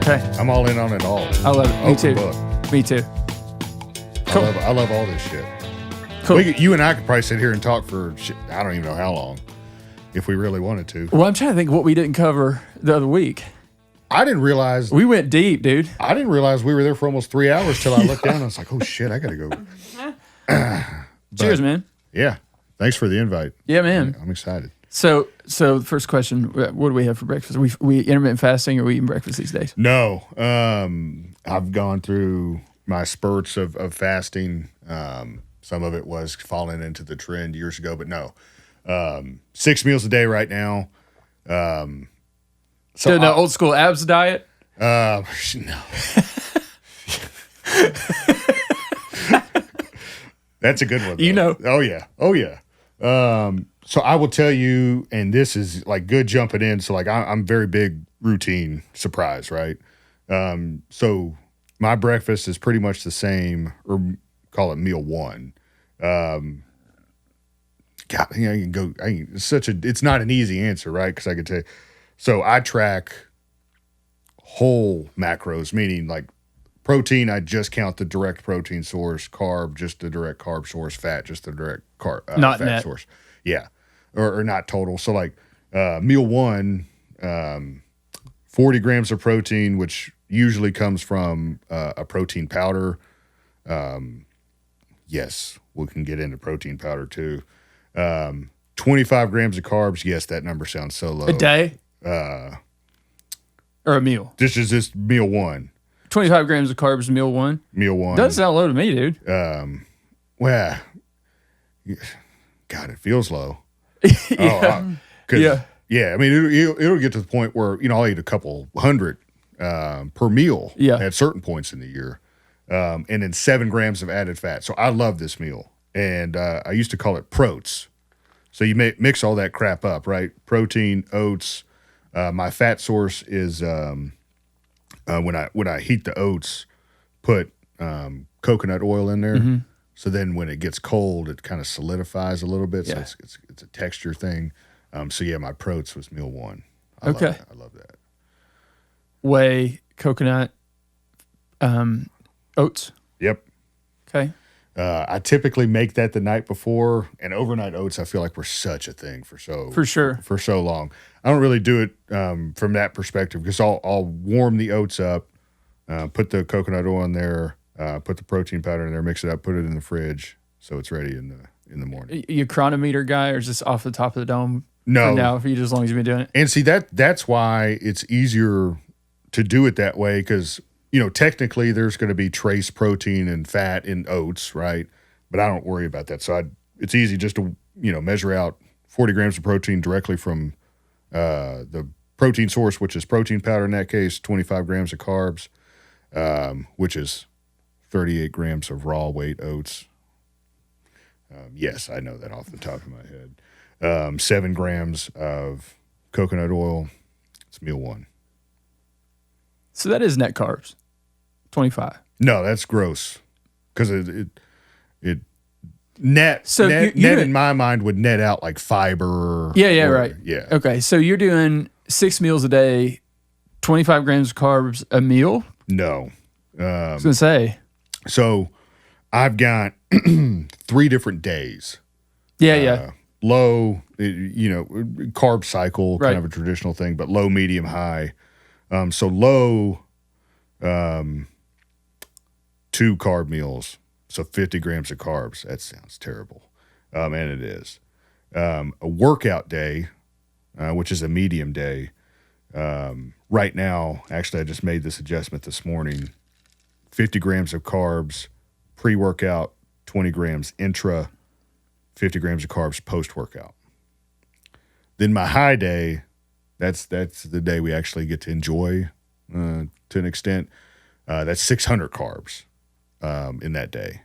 Okay. I'm all in on it all. I love it. Me too. Book. Me too. Cool. I love all this shit. Cool. You and I could probably sit here and talk for shit, I don't even know how long, if we really wanted to. Well, I'm trying to think what we didn't cover the other week. I didn't realize We went deep, dude. I didn't realize we were there for almost 3 hours till I looked down and I was like, oh shit, I gotta go. Cheers, man. Yeah. Thanks for the invite. Yeah, man. I'm excited. So the first question, what do we have for breakfast? We intermittent fasting or we eating breakfast these days? No. I've gone through my spurts of fasting. Some of it was falling into the trend years ago, but no. 6 meals a day right now. So the old school abs diet? No. That's a good one, though. You know. Oh, yeah. Oh, yeah. So I will tell you, and this is like good jumping in. So like I'm very big routine surprise, right? So my breakfast is pretty much the same, or call it meal one. God, it's not an easy answer, right? Because I could tell you. So I track whole macros, meaning like protein, I just count the direct protein source, carb, just the direct carb source, fat, just the direct Not fat net. source. Yeah. Or not total. So like meal one, 40 grams of protein, which usually comes from a protein powder. Yes, we can get into protein powder too. 25 grams of carbs. Yes, that number sounds so low. A day? Or a meal? This is just meal one. 25 grams of carbs, meal one? Meal one. Doesn't sound low to me, dude. Well, God, it feels low. Yeah. Yeah. I mean, it'll get to the point where, I'll eat a couple hundred per meal at certain points in the year. And then 7 grams of added fat. So I love this meal. And I used to call it protes. So you mix all that crap up, right? Protein, oats. My fat source is when I heat the oats, put coconut oil in there. Mm-hmm. So then when it gets cold, it kind of solidifies a little bit. So it's a texture thing. So yeah, my protes was meal one. I love that. Whey, coconut, oats. Yep. Okay. I typically make that the night before, and overnight oats I feel like were such a thing for so long. I don't really do it from that perspective because I'll warm the oats up, put the coconut oil in there, put the protein powder in there, mix it up, put it in the fridge so it's ready in the morning. You chronometer guy, or is this off the top of the dome? No, for now, for you, as long as you've been doing it. And see that's why it's easier to do it that way because. Technically there's going to be trace protein and fat in oats, right? But I don't worry about that. So it's easy just to, measure out 40 grams of protein directly from the protein source, which is protein powder in that case, 25 grams of carbs, which is 38 grams of raw weight oats. Yes, I know that off the top of my head. 7 grams of coconut oil. It's meal one. So that is net carbs. 25. No, that's gross. Because it net in my mind would net out like fiber. Yeah, right. Yeah. Okay, so you're doing 6 meals a day, 25 grams of carbs a meal? No. I was going to say. So I've got 3 different days. Yeah. Low, carb cycle, kind of a traditional thing, but low, medium, high. So low, 2 carb meals, so 50 grams of carbs. That sounds terrible, and it is. A workout day, which is a medium day. Right now, actually, I just made this adjustment this morning. 50 grams of carbs pre-workout, 20 grams intra, 50 grams of carbs post-workout. Then my high day, that's the day we actually get to enjoy to an extent. That's 600 carbs in that day.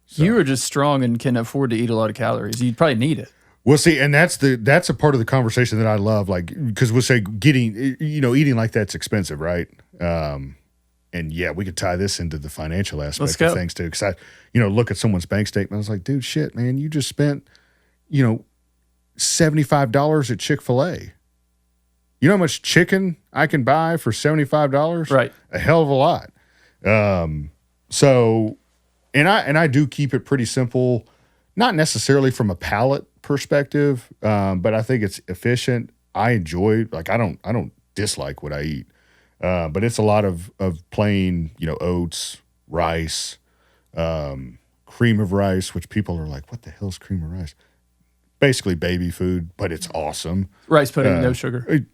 So, you are just strong and can afford to eat a lot of calories. You'd probably need it. Well, see, and that's a part of the conversation that I love, like, because we'll say eating like that's expensive, right? And yeah, we could tie this into the financial aspect of things too. Because I, look at someone's bank statement, I was like, dude, shit, man, you just spent, $75 at Chick-fil-A. You know how much chicken I can buy for $75? Right. A hell of a lot. So, and I do keep it pretty simple, not necessarily from a palate perspective, but I think it's efficient. I enjoy, like, I don't dislike what I eat, but it's a lot of plain, oats, rice, cream of rice, which people are like, what the hell is cream of rice? Basically baby food, but it's awesome. Rice pudding, no sugar.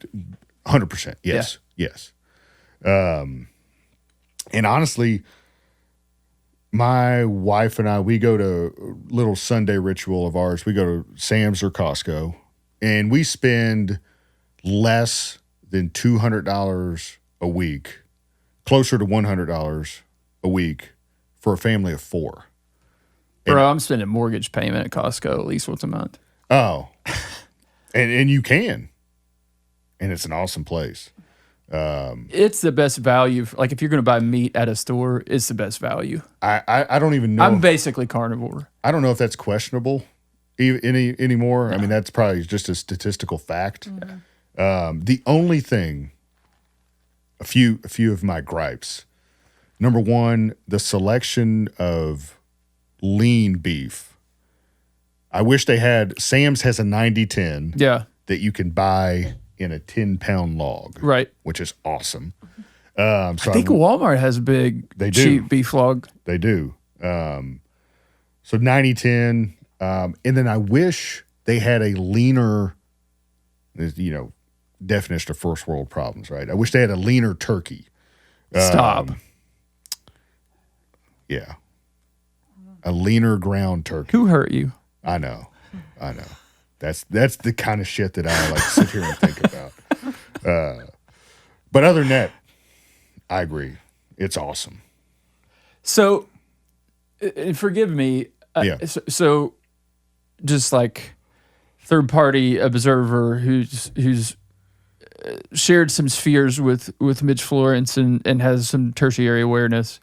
100%. Yes. Yeah. Yes. And honestly, my wife and I, we go to a little Sunday ritual of ours. We go to Sam's or Costco, and we spend less than $200 a week, closer to $100 a week for a family of 4. Bro, I'm spending mortgage payment at Costco at least once a month. Oh, and you can, and it's an awesome place. It's the best value. Like if you're going to buy meat at a store, it's the best value. I don't even know. I'm basically carnivore. I don't know if that's questionable anymore. No. I mean, that's probably just a statistical fact. Mm-hmm. The only thing, a few of my gripes. Number one, the selection of lean beef. I wish they had, Sam's has a 90-10 that you can buy in a 10-pound log. Right. Which is awesome. So I think Walmart has a big, cheap beef log. They do. So 90-10. And then I wish they had a leaner, definition of first world problems, right? I wish they had a leaner turkey. Stop. Yeah. A leaner ground turkey. Who hurt you? I know. That's the kind of shit that I like sit here and think about. But other than that, I agree. It's awesome. So, forgive me. So, just like third-party observer who's shared some spheres with Mitch Florence and has some tertiary awareness.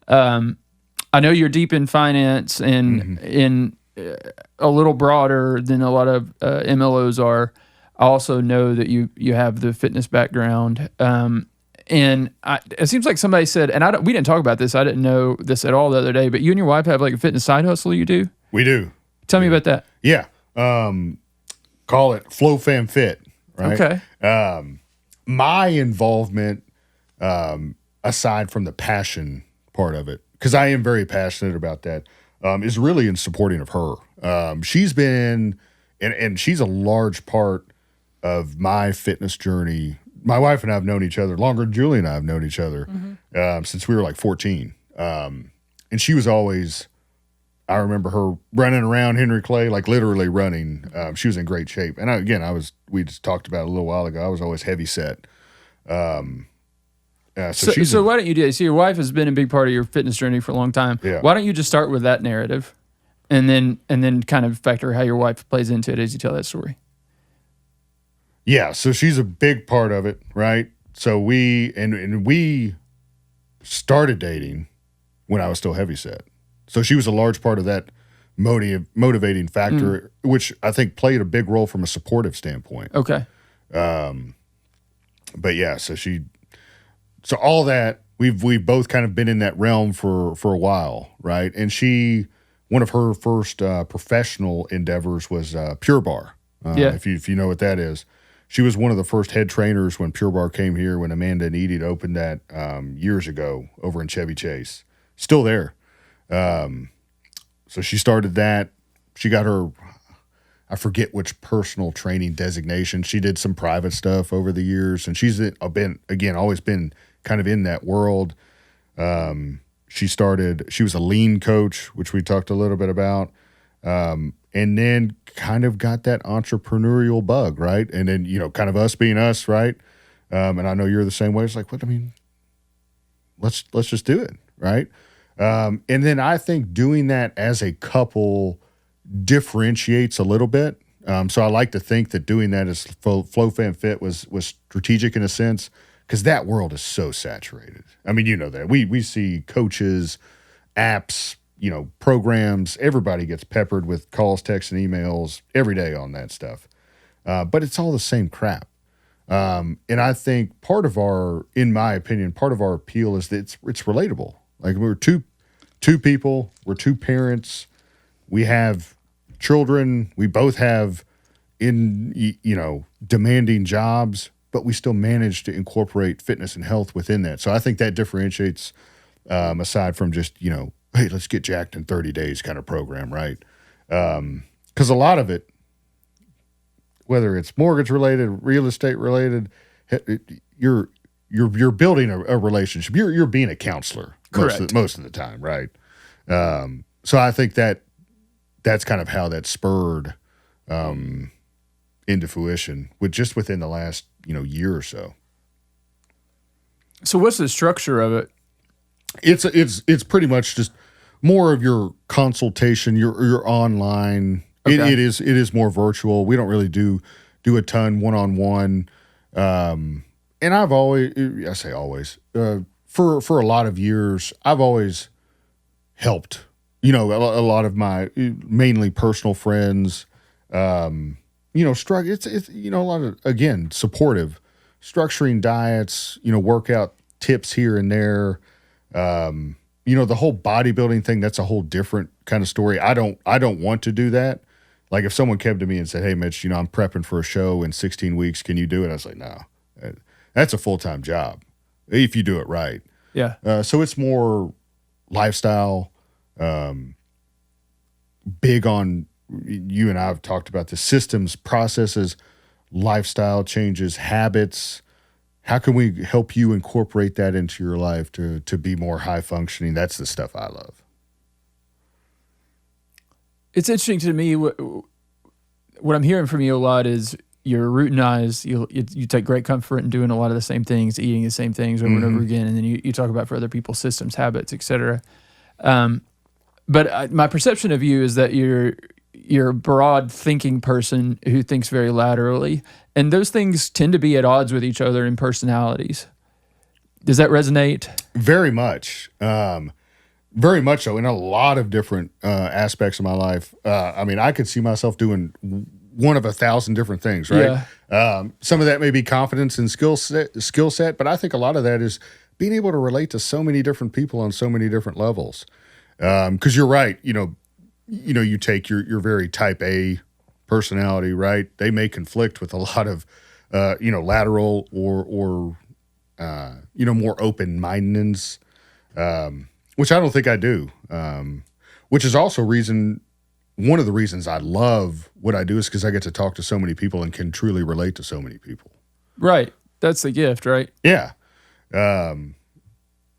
I know you're deep in finance and in a little broader than a lot of MLOs are. I also know that you have the fitness background. And it seems like somebody said, and we didn't talk about this. I didn't know this at all the other day, but you and your wife have like a fitness side hustle you do? We do. Tell me about that. Yeah. Call it Flow Fam Fit, right? Okay. My involvement, aside from the passion part of it, because I am very passionate about that, is really in supporting of her. She's been, and she's a large part of my fitness journey. My wife and I have known each other longer than Julie and I have known each other since we were like 14. And she was always, I remember her running around Henry Clay, like literally running. She was in great shape. And we just talked about it a little while ago. I was always heavy set. So why don't you do this? So your wife has been a big part of your fitness journey for a long time. Yeah. Why don't you just start with that narrative and then kind of factor how your wife plays into it as you tell that story? Yeah. So she's a big part of it, right? So we started dating when I was still heavy set. So she was a large part of that motivating factor, which I think played a big role from a supportive standpoint. Okay. But yeah, so all that we've both kind of been in that realm for a while, right? And one of her first professional endeavors was Pure Bar. If you know what that is, she was one of the first head trainers when Pure Bar came here. When Amanda and Edie opened that years ago over in Chevy Chase, still there. So she started that. She got her, I forget which personal training designation. She did some private stuff over the years, and she's always been kind of in that world. She was a lean coach, which we talked a little bit about, and then kind of got that entrepreneurial bug, right? And then, kind of us being us, right? And I know you're the same way. It's like, let's just do it, right? And then I think doing that as a couple differentiates a little bit. So I like to think that doing that as Flow Fam Fit was strategic in a sense, because that world is so saturated. I mean, you know that. We see coaches, apps, programs. Everybody gets peppered with calls, texts, and emails every day on that stuff. But it's all the same crap. And I think in my opinion, part of our appeal is that it's relatable. Like we're two people, we're two parents, we have children, we both have demanding jobs, but we still manage to incorporate fitness and health within that. So I think that differentiates, aside from just, hey, let's get jacked in 30 days kind of program, right? Because a lot of it, whether it's mortgage related, real estate related, you're building a relationship. You're being a counselor most of the time, right? So I think that's kind of how that spurred into fruition within the last year or so. So what's the structure of it? It's pretty much just more of your consultation, your online. Okay. It is more virtual. We don't really do a ton one-on-one. And I've always, I say always, for a lot of years, I've always helped, a lot of my mainly personal friends, struggle. It's a lot of, again, supportive, structuring diets, workout tips here and there. The whole bodybuilding thing, that's a whole different kind of story. I don't want to do that. Like if someone came to me and said, hey, Mitch, I'm prepping for a show in 16 weeks. Can you do it? I was like, no, that's a full-time job if you do it right. Yeah. So it's more lifestyle, big on, you and I have talked about the systems, processes, lifestyle changes, habits. How can we help you incorporate that into your life to be more high functioning? That's the stuff I love. It's interesting to me. What I'm hearing from you a lot is you're routinized. You take great comfort in doing a lot of the same things, eating the same things over and over again, and then you talk about for other people's systems, habits, etc. But my perception of you is that you're a broad thinking person who thinks very laterally, and those things tend to be at odds with each other in personalities. Does that resonate? Very much. Very much so in a lot of different aspects of my life. I could see myself doing one of 1,000 different things, right? Yeah. Some of that may be confidence and skill set, but I think a lot of that is being able to relate to so many different people on so many different levels. Because you're right, you take your very type A personality, right? They may conflict with a lot of, lateral or more open-mindedness, which I don't think I do. Which is also one of the reasons I love what I do is because I get to talk to so many people and can truly relate to so many people. Right. That's the gift, right? Yeah.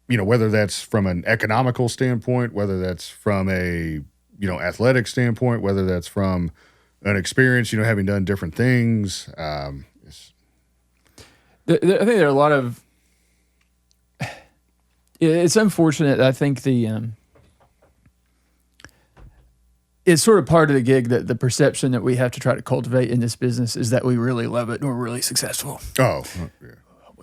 Whether that's from an economical standpoint, whether that's from a, athletic standpoint, whether that's from an experience, having done different things. I think there are a lot of, it's unfortunate. I think it's sort of part of the gig that the perception that we have to try to cultivate in this business is that we really love it and we're really successful. Oh, yeah.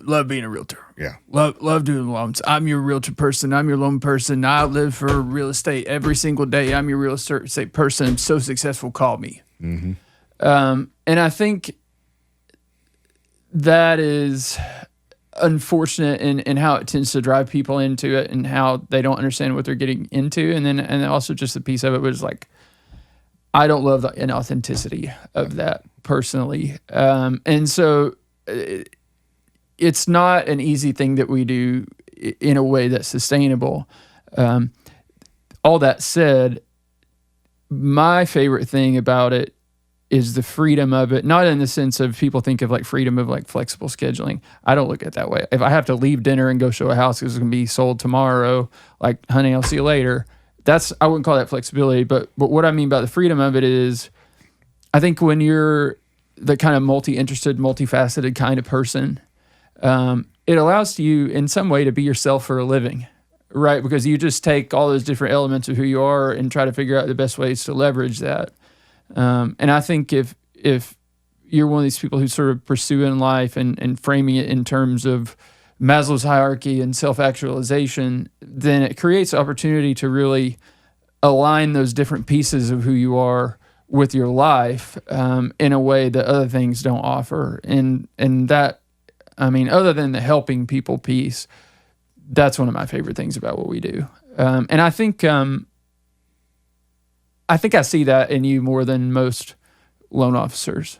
Love being a realtor. Yeah. Love doing loans. I'm your realtor person. I'm your loan person. I live for real estate every single day. I'm your real estate person. I'm so successful. Call me. Mm-hmm. And I think that is unfortunate in how it tends to drive people into it and how they don't understand what they're getting into. And also just the piece of it was like, I don't love the inauthenticity of that personally. And so it's not an easy thing that we do in a way that's sustainable. All that said, my favorite thing about it is the freedom of it, not in the sense of people think of like freedom of like flexible scheduling. I don't look at it that way. If I have to leave dinner and go show a house because it's going to be sold tomorrow, like, honey, I'll see you later. I wouldn't call that flexibility, but what I mean by the freedom of it is, I think when you're the kind of multi-interested, multifaceted kind of person, it allows you in some way to be yourself for a living, right? Because you just take all those different elements of who you are and try to figure out the best ways to leverage that. And I think if you're one of these people who sort of pursue in life and framing it in terms of Maslow's hierarchy and self-actualization, then it creates opportunity to really align those different pieces of who you are with your life in a way that other things don't offer. And that, I mean, other than the helping people piece, that's one of my favorite things about what we do. And I think I see that in you more than most loan officers.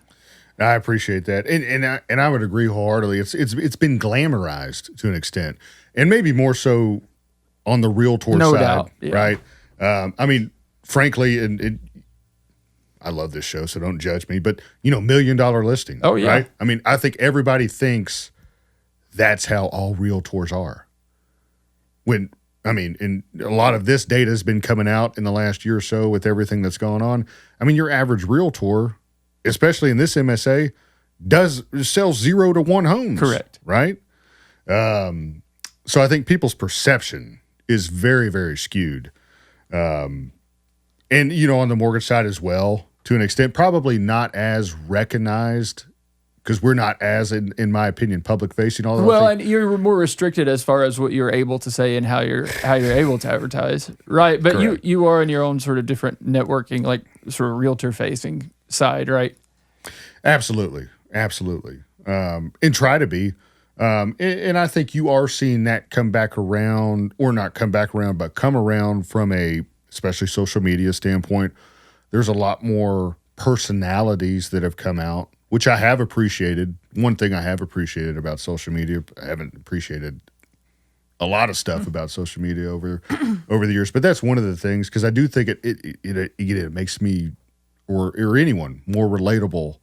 I appreciate that, and I would agree wholeheartedly. It's been glamorized to an extent, and maybe more so on the realtor no side, doubt. Yeah. Right? I mean, frankly, and I love this show, so don't judge me. But $1 million listing. Oh yeah. Right? I mean, I think everybody thinks that's how all realtors are. And a lot of this data has been coming out in the last year or so with everything that's going on. I mean, your average realtor, especially in this MSA, sells 0 to 1 homes. Correct. Right? So I think people's perception is very, very skewed. And, on the mortgage side as well, to an extent, probably not as recognized because we're not as, in my opinion, public facing. Well, and you're more restricted as far as what you're able to say and how you're able to advertise, right? But Correct. you are in your own sort of different networking, like sort of realtor facing side, right? Absolutely, and try to be. And I think you are seeing that come back around, or not come back around, but come around from especially social media standpoint. There's a lot more personalities that have come out, which I have appreciated. One thing I have appreciated about social media, I haven't appreciated a lot of stuff about social media over the years, but that's one of the things, because I do think it makes me or anyone more relatable.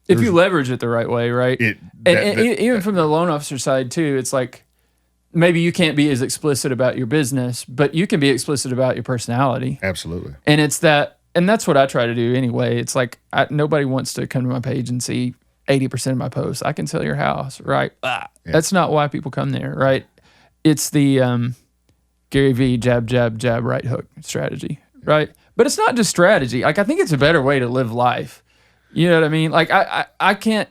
If you leverage it the right way, right? Even from the loan officer side too, it's like maybe you can't be as explicit about your business, but you can be explicit about your personality. Absolutely. And it's that, and that's what I try to do anyway. It's like nobody wants to come to my page and see 80% of my posts. I can sell your house, right? Yeah. That's not why people come there, right? It's the Gary V jab, jab, jab, right hook strategy, right? But it's not just strategy. Like, I think it's a better way to live life. You know what I mean? Like, I can't,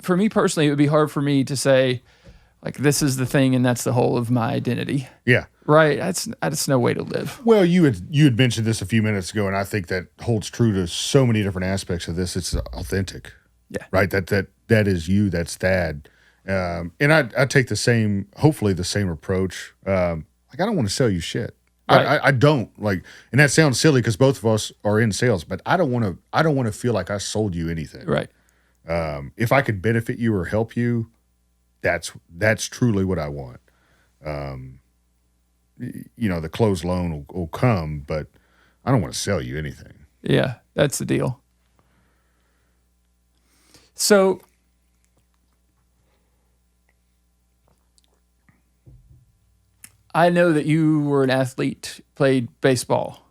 for me personally, it would be hard for me to say, like, this is the thing and that's the whole of my identity. Yeah. Right? That's no way to live. Well, you had mentioned this a few minutes ago, and I think that holds true to so many different aspects of this. It's authentic. Yeah. Right? That is you. That's Thad. And I take hopefully the same approach. Like, I don't want to sell you shit. Right. I don't, like, and that sounds silly because both of us are in sales, but I don't want to feel like I sold you anything. Right. If I could benefit you or help you, that's truly what I want. The closed loan will come, but I don't want to sell you anything. Yeah, that's the deal. So, I know that you were an athlete, played baseball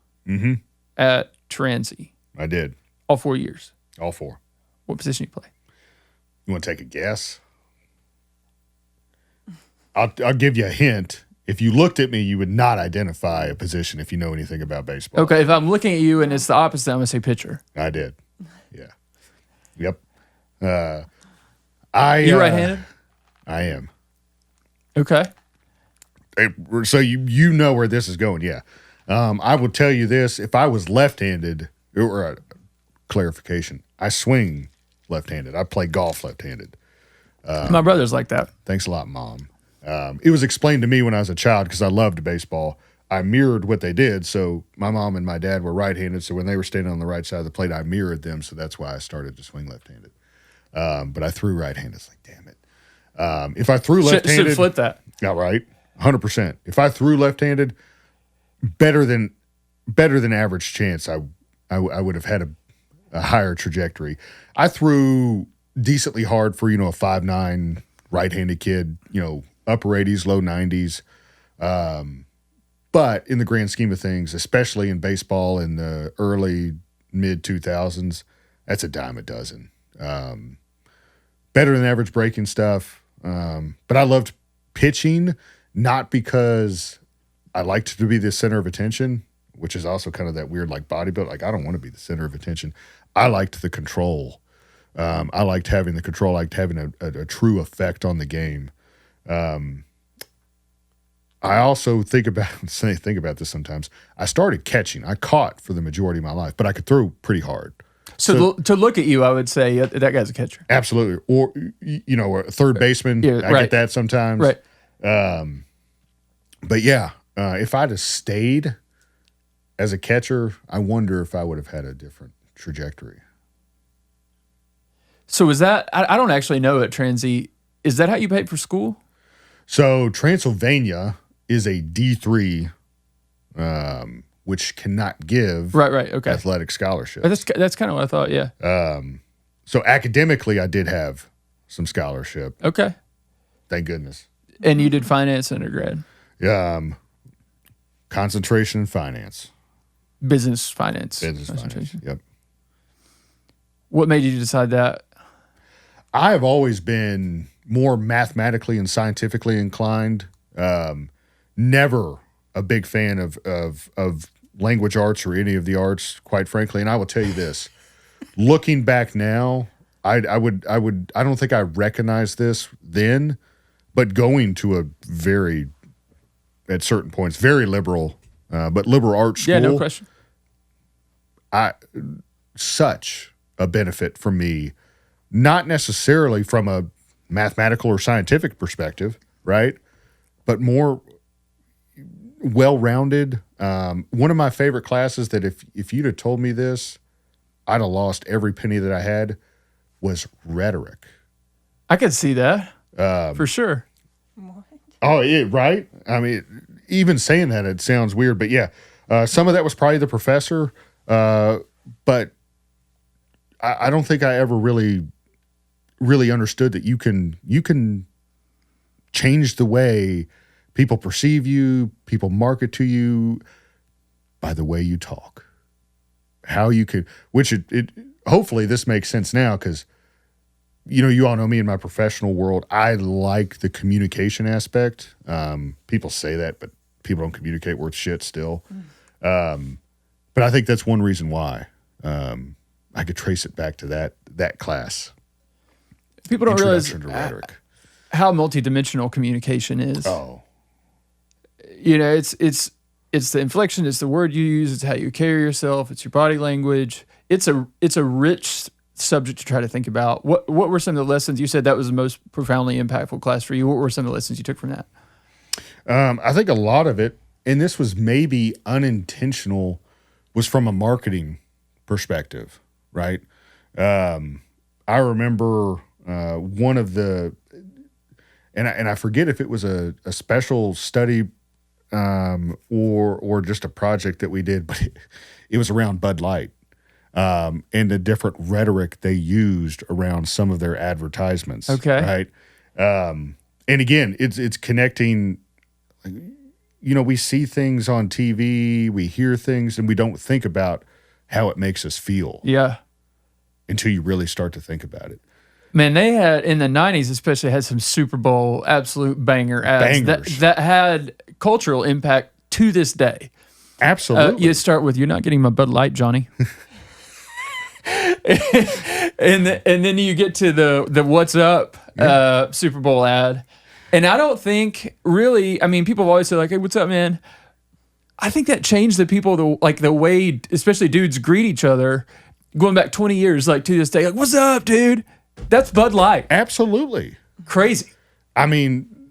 at Transi. I did. All 4 years. All 4. What position you play? You want to take a guess? I'll give you a hint. If you looked at me, you would not identify a position if you know anything about baseball. Okay, if I'm looking at you and it's the opposite, I'm going to say pitcher. I did. Yeah. Yep. You right-handed? I am. Okay. So you know where this is going, yeah. I will tell you this: if I was left-handed, or a clarification, I swing left-handed. I play golf left-handed. My brother's like that. Thanks a lot, Mom. It was explained to me when I was a child because I loved baseball. I mirrored what they did. So my mom and my dad were right-handed. So when they were standing on the right side of the plate, I mirrored them. So that's why I started to swing left-handed. But I threw right-handed. It's like, damn it. If I threw left-handed, should flip that. Yeah, right. 100%. If I threw left-handed, better than average chance, I would have had a higher trajectory. I threw decently hard for a 5'9" right-handed kid. Upper 80s, low 90s. But in the grand scheme of things, especially in baseball in the early mid 2000s, that's a dime a dozen. Better than average breaking stuff. But I loved pitching. Not because I liked to be the center of attention, which is also kind of that weird like bodybuilding. Like, I don't want to be the center of attention. I liked the control. I liked having the control. I liked having a true effect on the game. I I also think about this sometimes. I started catching. I caught for the majority of my life, but I could throw pretty hard. So to look at you, I would say that guy's a catcher. Absolutely. Or, a third baseman. Yeah, I get that sometimes. Right. But yeah, if I'd have stayed as a catcher, I wonder if I would have had a different trajectory. So was that, I don't actually know at Transy, is that how you paid for school? So Transylvania is a D3, which cannot give okay. athletic scholarships. That's kind of what I thought, yeah. So academically, I did have some scholarship. Okay. Thank goodness. And you did finance undergrad? Concentration in finance. Business finance. Yep. What made you decide that? I have always been more mathematically and scientifically inclined. Never a big fan of language arts or any of the arts, quite frankly. And I will tell you this: looking back now, I don't think I recognized this then, but going to a at certain points, very liberal, but liberal arts school. Yeah, no question. Such a benefit for me, not necessarily from a mathematical or scientific perspective, right? But more well-rounded. One of my favorite classes that if you'd have told me this, I'd have lost every penny that I had, was rhetoric. I could see that for sure. What? Oh, yeah, right? I mean, even saying that, it sounds weird, but yeah. Some of that was probably the professor, but I don't think I ever really understood that you can change the way people perceive you, people market to you by the way you talk. How you could, which it hopefully this makes sense now, because you all know me in my professional world. I like the communication aspect. People say that, but people don't communicate worth shit still. But I think that's one reason why. I could trace it back to that class. People don't realize how multidimensional communication is. Oh, it's the inflection, it's the word you use, it's how you carry yourself, it's your body language. It's a rich subject to try to think about. What were some of the lessons? You said that was the most profoundly impactful class for you. What were some of the lessons you took from that? I think a lot of it, and this was maybe unintentional, was from a marketing perspective, right? I remember one of the, and I forget if it was a special study or just a project that we did, but it was around Bud Light and the different rhetoric they used around some of their advertisements. Okay. Right. And again, it's connecting. We see things on TV, we hear things, and we don't think about how it makes us feel. Yeah. Until you really start to think about it. Man, they had, in the 90s especially, had some Super Bowl absolute banger ads that had cultural impact to this day. Absolutely. You start with, "You're not getting my Bud Light, Johnny." and then you get to the "What's Up" Super Bowl ad. And I don't think really, I mean, people have always said like, "Hey, what's up, man?" I think that changed the people, the way, especially dudes, greet each other, going back 20 years, like to this day, like, "What's up, dude?" That's Bud Light. Absolutely. Crazy. I mean,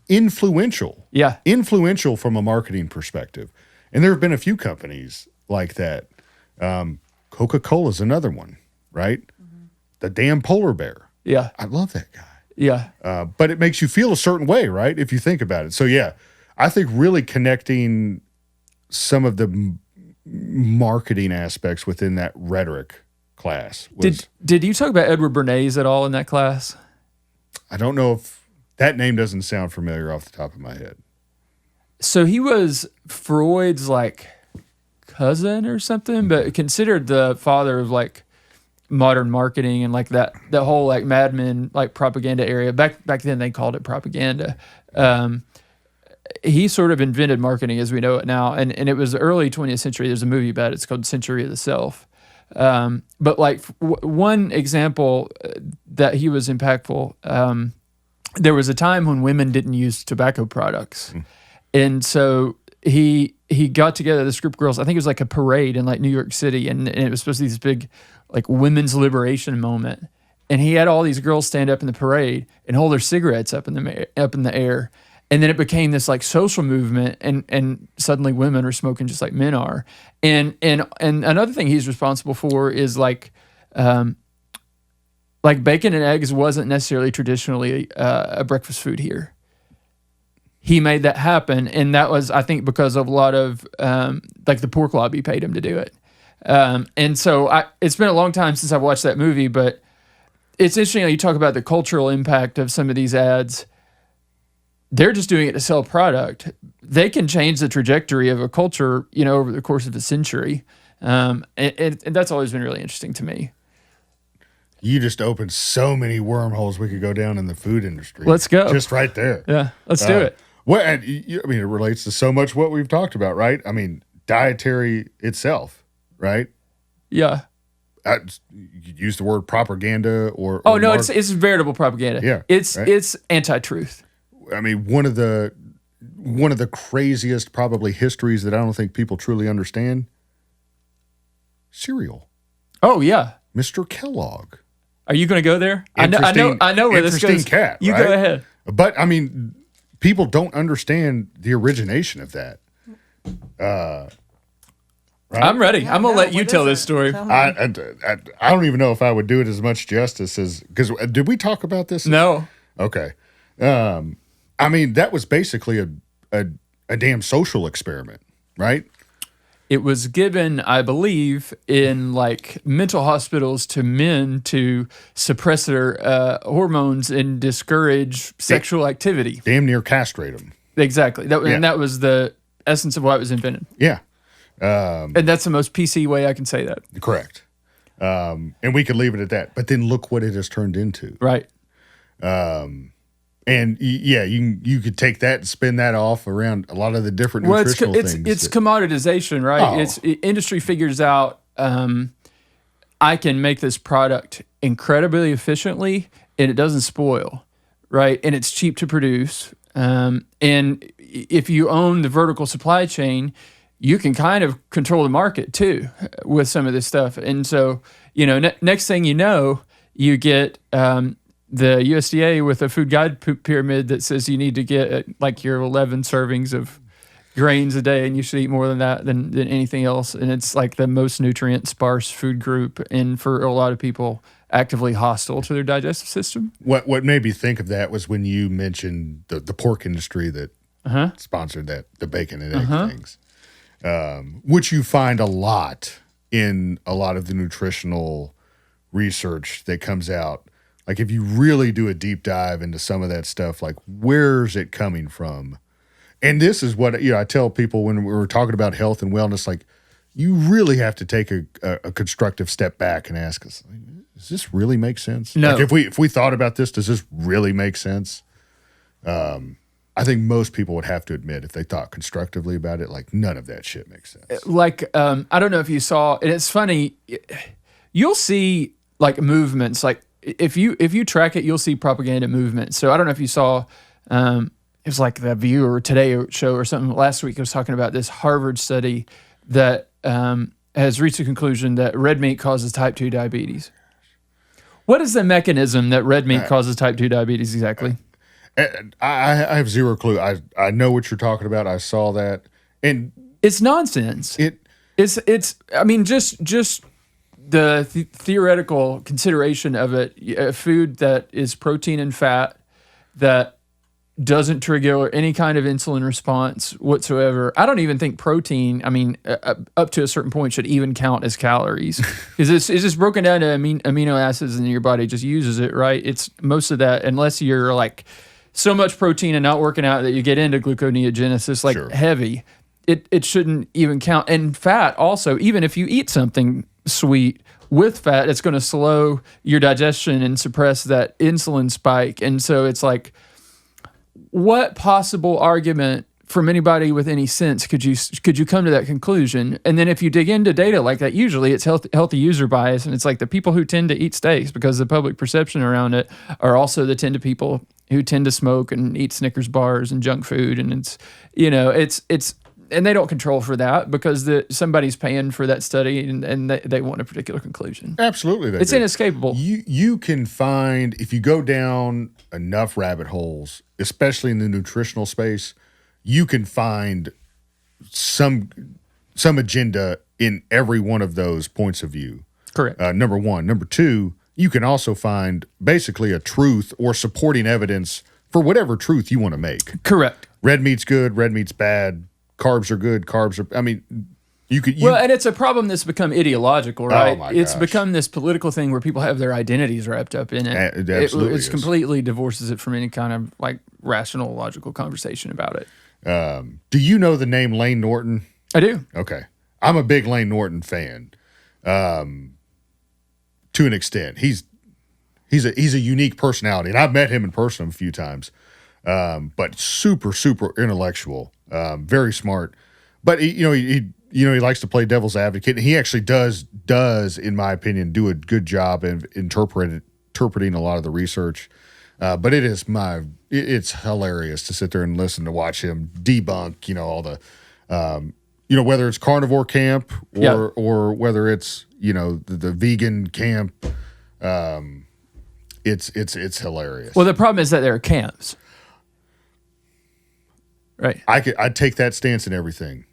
influential. Yeah. Influential from a marketing perspective. And there have been a few companies like that. Coca-Cola is another one, right? Mm-hmm. The damn polar bear. Yeah. I love that guy. Yeah. But it makes you feel a certain way, right? If you think about it. So, yeah, I think really connecting some of the marketing aspects within that rhetoric class was, Did you talk about Edward Bernays at all in that class? I don't know if that name doesn't sound familiar off the top of my head. So he was Freud's cousin or something, but considered the father of modern marketing and that whole Mad Men propaganda area. Back then they called it propaganda. He sort of invented marketing as we know it now, and it was the early 20th century. There's a movie about it. It's called Century of the Self. But one example that he was impactful there was a time when women didn't use tobacco products. And so he got together this group of girls. I think it was like a parade in like New York City, and it was supposed to be this big like women's liberation moment. And he had all these girls stand up in the parade and hold their cigarettes up in the air. And then it became this like social movement, and suddenly women are smoking just like men are. And another thing he's responsible for is like bacon and eggs wasn't necessarily traditionally a breakfast food here. He made that happen, and that was, I think, because of a lot of like the pork lobby paid him to do it. And so it's been a long time since I've watched that movie, but it's interesting how you talk about the cultural impact of some of these ads. They're just doing it to sell product. They can change the trajectory of a culture, over the course of a century. And that's always been really interesting to me. You just opened so many wormholes we could go down in the food industry. Let's go. Just right there. Yeah, let's do it. Well, and it relates to so much what we've talked about, right? I mean, dietary itself, right? Yeah. You use the word propaganda or no, it's veritable propaganda. Yeah, it's anti-truth. I mean, one of the craziest probably histories that I don't think people truly understand. Cereal. Oh yeah, Mr. Kellogg. Are you going to go there? I know where this goes. Interesting cat. You right? go ahead. But I mean, people don't understand the origination of that. Right? I'm ready. I'm going to let you tell this story. I don't even know if I would do it as much justice as, because did we talk about this? No. Okay. I mean, that was basically a damn social experiment, right? It was given, I believe, in like mental hospitals to men to suppress their hormones and discourage sexual activity. Damn near castrate them. Exactly. And that was the essence of why it was invented. Yeah. And that's the most PC way I can say that. Correct. And we could leave it at that. But then look what it has turned into. Right. And yeah, you could take that and spin that off around a lot of the different nutritional things. It's commoditization, right? Oh. Industry figures out I can make this product incredibly efficiently and it doesn't spoil, right? And it's cheap to produce. And if you own the vertical supply chain, you can kind of control the market too with some of this stuff. And so, next thing you know, you get the USDA with a food guide pyramid that says you need to get like your 11 servings of grains a day, and you should eat more than that than anything else. And it's like the most nutrient sparse food group, and for a lot of people, actively hostile to their digestive system. What made me think of that was when you mentioned the pork industry that sponsored that, the bacon and egg things, which you find a lot in a lot of the nutritional research that comes out. Like if you really do a deep dive into some of that stuff, like where's it coming from? And this is what I tell people when we're talking about health and wellness, like you really have to take a constructive step back and ask us, does this really make sense? No. Like if we thought about this, does this really make sense? I think most people would have to admit if they thought constructively about it, like none of that shit makes sense. Like, I don't know if you saw, and it's funny, you'll see like movements, like if you track it, you'll see propaganda movements. So I don't know if you saw, it was like the View or Today show or something last week. I was talking about this Harvard study that has reached the conclusion that red meat causes type 2 diabetes. What is the mechanism that red meat causes type 2 diabetes exactly? I have zero clue. I know what you're talking about. I saw that, and it's nonsense. It's. I mean, just the theoretical consideration of it. A food that is protein and fat that doesn't trigger any kind of insulin response whatsoever. I don't even think protein, I mean, up to a certain point should even count as calories. It's just broken down to amino acids and your body just uses it, right? It's most of that, unless you're like so much protein and not working out that you get into gluconeogenesis, like heavy, it shouldn't even count. And fat also, even if you eat something sweet with fat, it's going to slow your digestion and suppress that insulin spike. And so it's like, what possible argument from anybody with any sense could you come to that conclusion? And then if you dig into data like that, usually it's healthy user bias, and it's like the people who tend to eat steaks, because the public perception around it, are also the 10 to people who tend to smoke and eat Snickers bars and junk food, and it's and they don't control for that because somebody's paying for that study and they want a particular conclusion. Absolutely, it's inescapable. You can find, if you go down enough rabbit holes, especially in the nutritional space, you can find some agenda in every one of those points of view. Correct. Number one. Number two, you can also find basically a truth or supporting evidence for whatever truth you want to make. Correct. Red meat's good, red meat's bad, carbs are good, carbs are, I mean, well, and it's a problem that's become ideological, right? Oh my it's gosh. become this political thing where people have their identities wrapped up in it. It absolutely It's completely divorces it from any kind of like rational, logical conversation about it. Do you know the name Lane Norton? I do. Okay. I'm a big Lane Norton fan. To an extent. He's a unique personality, and I've met him in person a few times. But super, super intellectual, very smart. But he likes to play devil's advocate, and he actually does, in my opinion, do a good job of interpreting a lot of the research. But it's hilarious to sit there and watch him debunk, all the, whether it's carnivore camp or whether it's, the vegan camp. It's hilarious. Well, the problem is that there are camps. Right. I'd take that stance in everything.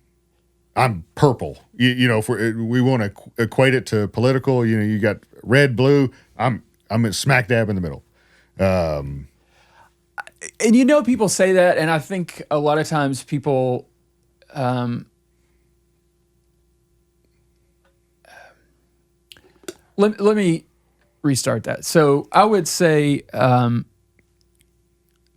I'm purple. If we want to equate it to political, you got red, blue. I'm smack dab in the middle. And people say that, and I think a lot of times people let me restart that. So I would say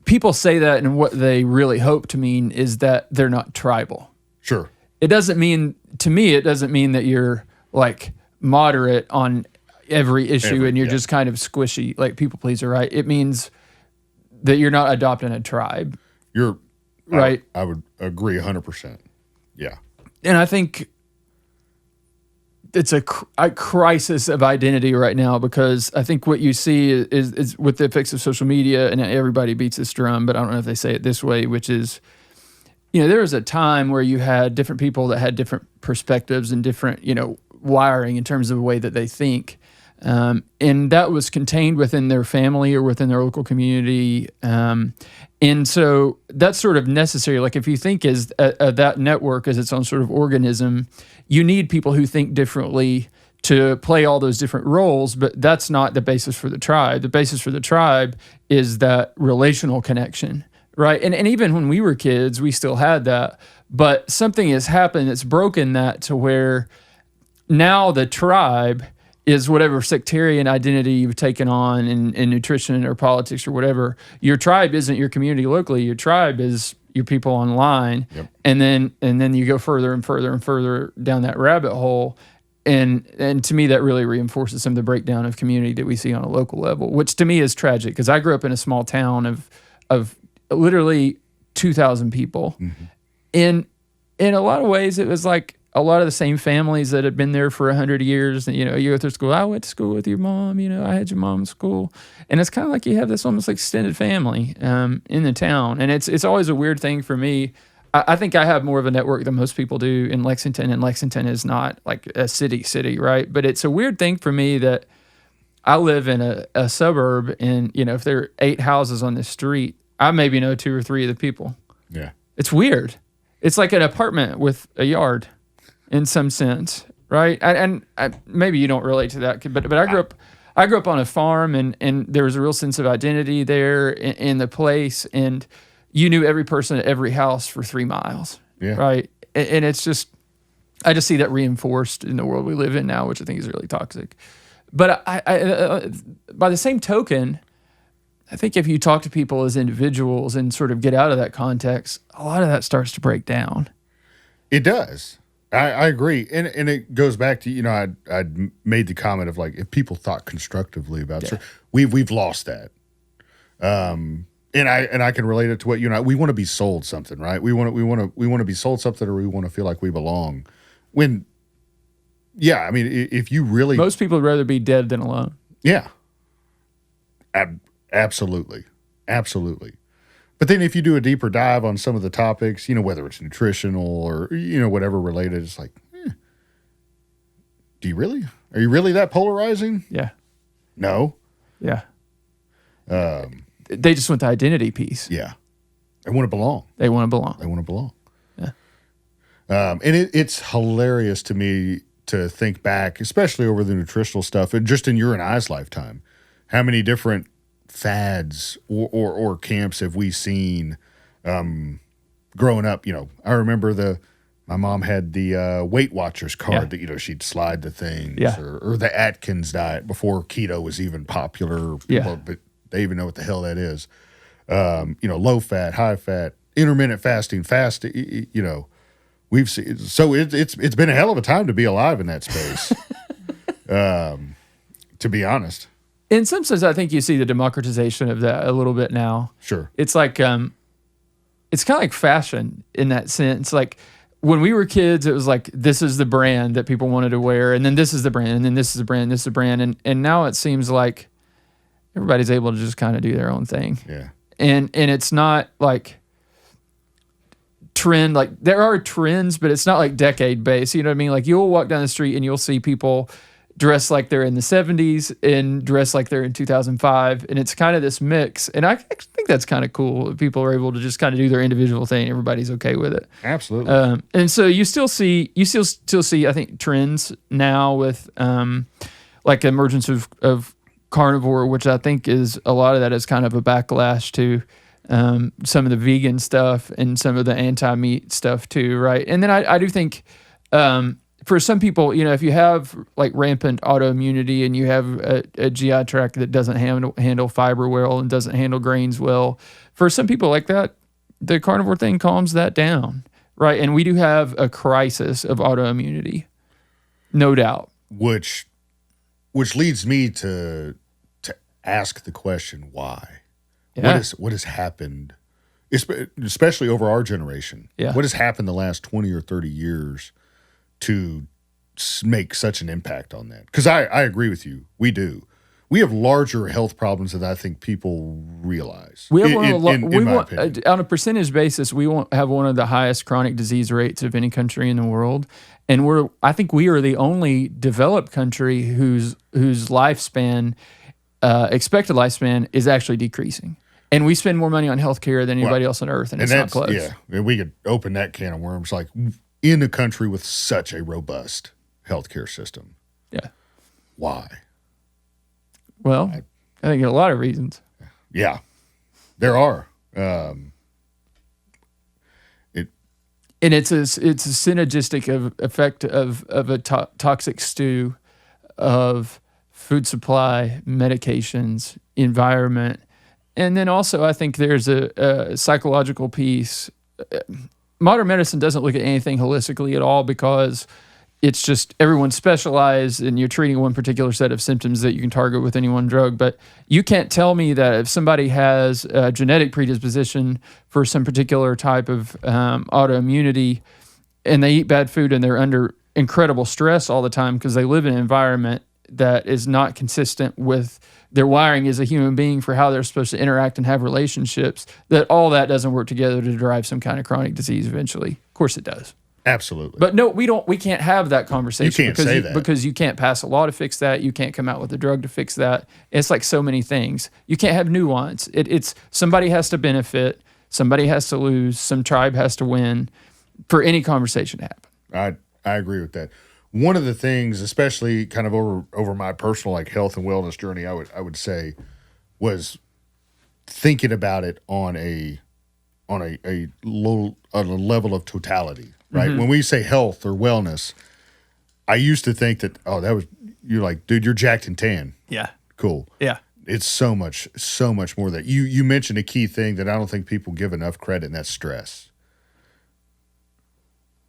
people say that, and what they really hope to mean is that they're not tribal. Sure. It doesn't mean that you're like moderate on every issue and you're just kind of squishy, like people pleaser, right? It means that you're not adopting a tribe. You're right. I would agree 100%. Yeah. And I think it's a crisis of identity right now, because I think what you see is with the effects of social media, and everybody beats this drum, but I don't know if they say it this way, which is, there was a time where you had different people that had different perspectives and different, wiring in terms of the way that they think. And that was contained within their family or within their local community. And so that's sort of necessary. Like if you think that network as its own sort of organism, you need people who think differently to play all those different roles, but that's not the basis for the tribe. The basis for the tribe is that relational connection, right? And even when we were kids, we still had that, but something has happened that's broken that to where now the tribe is whatever sectarian identity you've taken on in nutrition or politics or whatever. Your tribe isn't your community locally. Your tribe is your people online. Yep. And then you go further and further and further down that rabbit hole. And to me, that really reinforces some of the breakdown of community that we see on a local level, which to me is tragic, because I grew up in a small town of literally 2,000 people. Mm-hmm. In a lot of ways, it was like a lot of the same families that had been there for 100 years. And, you go through school. I went to school with your mom. I had your mom's school. And it's kind of like you have this almost like extended family in the town. And it's always a weird thing for me. I think I have more of a network than most people do in Lexington, and Lexington is not like a city, right? But it's a weird thing for me that I live in a suburb, and, if there are 8 houses on this street, I maybe know 2 or 3 of the people. Yeah. It's weird. It's like an apartment with a yard in some sense, right? And maybe you don't relate to that, but I grew up on a farm, and there was a real sense of identity there in the place, and you knew every person at every house for 3 miles, right? And it's just, I just see that reinforced in the world we live in now, which I think is really toxic. But I by the same token, I think if you talk to people as individuals and sort of get out of that context, a lot of that starts to break down. It does. I agree. And it goes back to, I'd made the comment of like, if people thought constructively about it, we've lost that. And I can relate it to what we want to be sold something, right? We want to be sold something, or we want to feel like we belong. When, if you really, most people would rather be dead than alone. Yeah. Absolutely. Absolutely. But then if you do a deeper dive on some of the topics, whether it's nutritional or, whatever related, it's like, are you really that polarizing? Yeah. No. Yeah. They just want the identity piece. Yeah. They want to belong. They want to belong. They want to belong. Yeah. And it's hilarious to me to think back, especially over the nutritional stuff, and just in your and I's lifetime, how many different fads or camps have we seen growing up? I remember my mom had the Weight Watchers card that, she'd slide the things, or the Atkins diet before keto was even popular. But they even know what the hell that is. Low fat, high fat, intermittent fasting, we've seen, so it's been a hell of a time to be alive in that space. To be honest. In some sense, I think you see the democratization of that a little bit now. Sure. It's like, it's kind of like fashion in that sense. Like when we were kids, it was like, this is the brand that people wanted to wear. And then this is the brand. And then this is the brand. This is the brand. And now it seems like everybody's able to just kind of do their own thing. Yeah. And it's not like trend, like there are trends, but it's not like decade based. You know what I mean? Like you'll walk down the street and you'll see people dressed like they're in the 70s and dressed like they're in 2005. And it's kind of this mix. And I think that's kind of cool. People are able to just kind of do their individual thing. Everybody's okay with it. Absolutely. And so you still see, I think, trends now with like the emergence of carnivore, which I think is a lot of that is kind of a backlash to some of the vegan stuff and some of the anti-meat stuff too, right? And then I do think for some people, if you have like rampant autoimmunity and you have a GI tract that doesn't handle fiber well and doesn't handle grains well, for some people like that, the carnivore thing calms that down, right? And we do have a crisis of autoimmunity, no doubt. Which leads me to ask the question, why? Yeah. What has happened, especially over our generation? Yeah. What has happened the last 20 or 30 years to make such an impact on that? Because I agree with you. We do. We have larger health problems than I think people realize. We have my opinion. On a percentage basis, we won't have one of the highest chronic disease rates of any country in the world. And I think we are the only developed country whose lifespan, expected lifespan, is actually decreasing. And we spend more money on healthcare than anybody else on earth, and it's not close. Yeah, and we could open that can of worms. Like in a country with such a robust healthcare system. Yeah. Why? Well, I think there are a lot of reasons. Yeah, there are. And it's a synergistic effect of a toxic stew of food supply, medications, environment. And then also I think there's a psychological piece. Modern medicine doesn't look at anything holistically at all because it's just everyone's specialized and you're treating one particular set of symptoms that you can target with any one drug. But you can't tell me that if somebody has a genetic predisposition for some particular type of autoimmunity and they eat bad food and they're under incredible stress all the time because they live in an environment that is not consistent with their wiring as a human being for how they're supposed to interact and have relationships, that all that doesn't work together to drive some kind of chronic disease eventually. Of course it does. Absolutely. But no, we can't have that conversation. You can't say that. Because you can't pass a law to fix that. You can't come out with a drug to fix that. It's like so many things. You can't have nuance. It's somebody has to benefit, somebody has to lose, some tribe has to win for any conversation to happen. I agree with that. One of the things, especially kind of over my personal like health and wellness journey, I would say, was thinking about it on a level of totality. Right. Mm-hmm. When we say health or wellness, I used to think that, you're like, dude, you're jacked and tan. Yeah. Cool. Yeah. It's so much more that you mentioned a key thing that I don't think people give enough credit, and that's stress.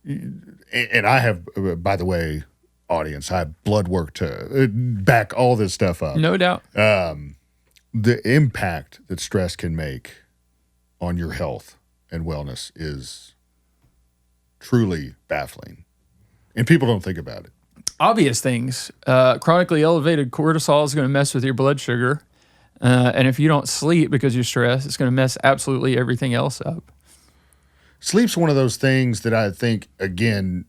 And I have, by the way, audience, I have blood work to back all this stuff up. No doubt. The impact that stress can make on your health and wellness is truly baffling. And people don't think about it. Obvious things. Chronically elevated cortisol is going to mess with your blood sugar. And if you don't sleep because you're stressed, it's going to mess absolutely everything else up. Sleep's one of those things that I think, again,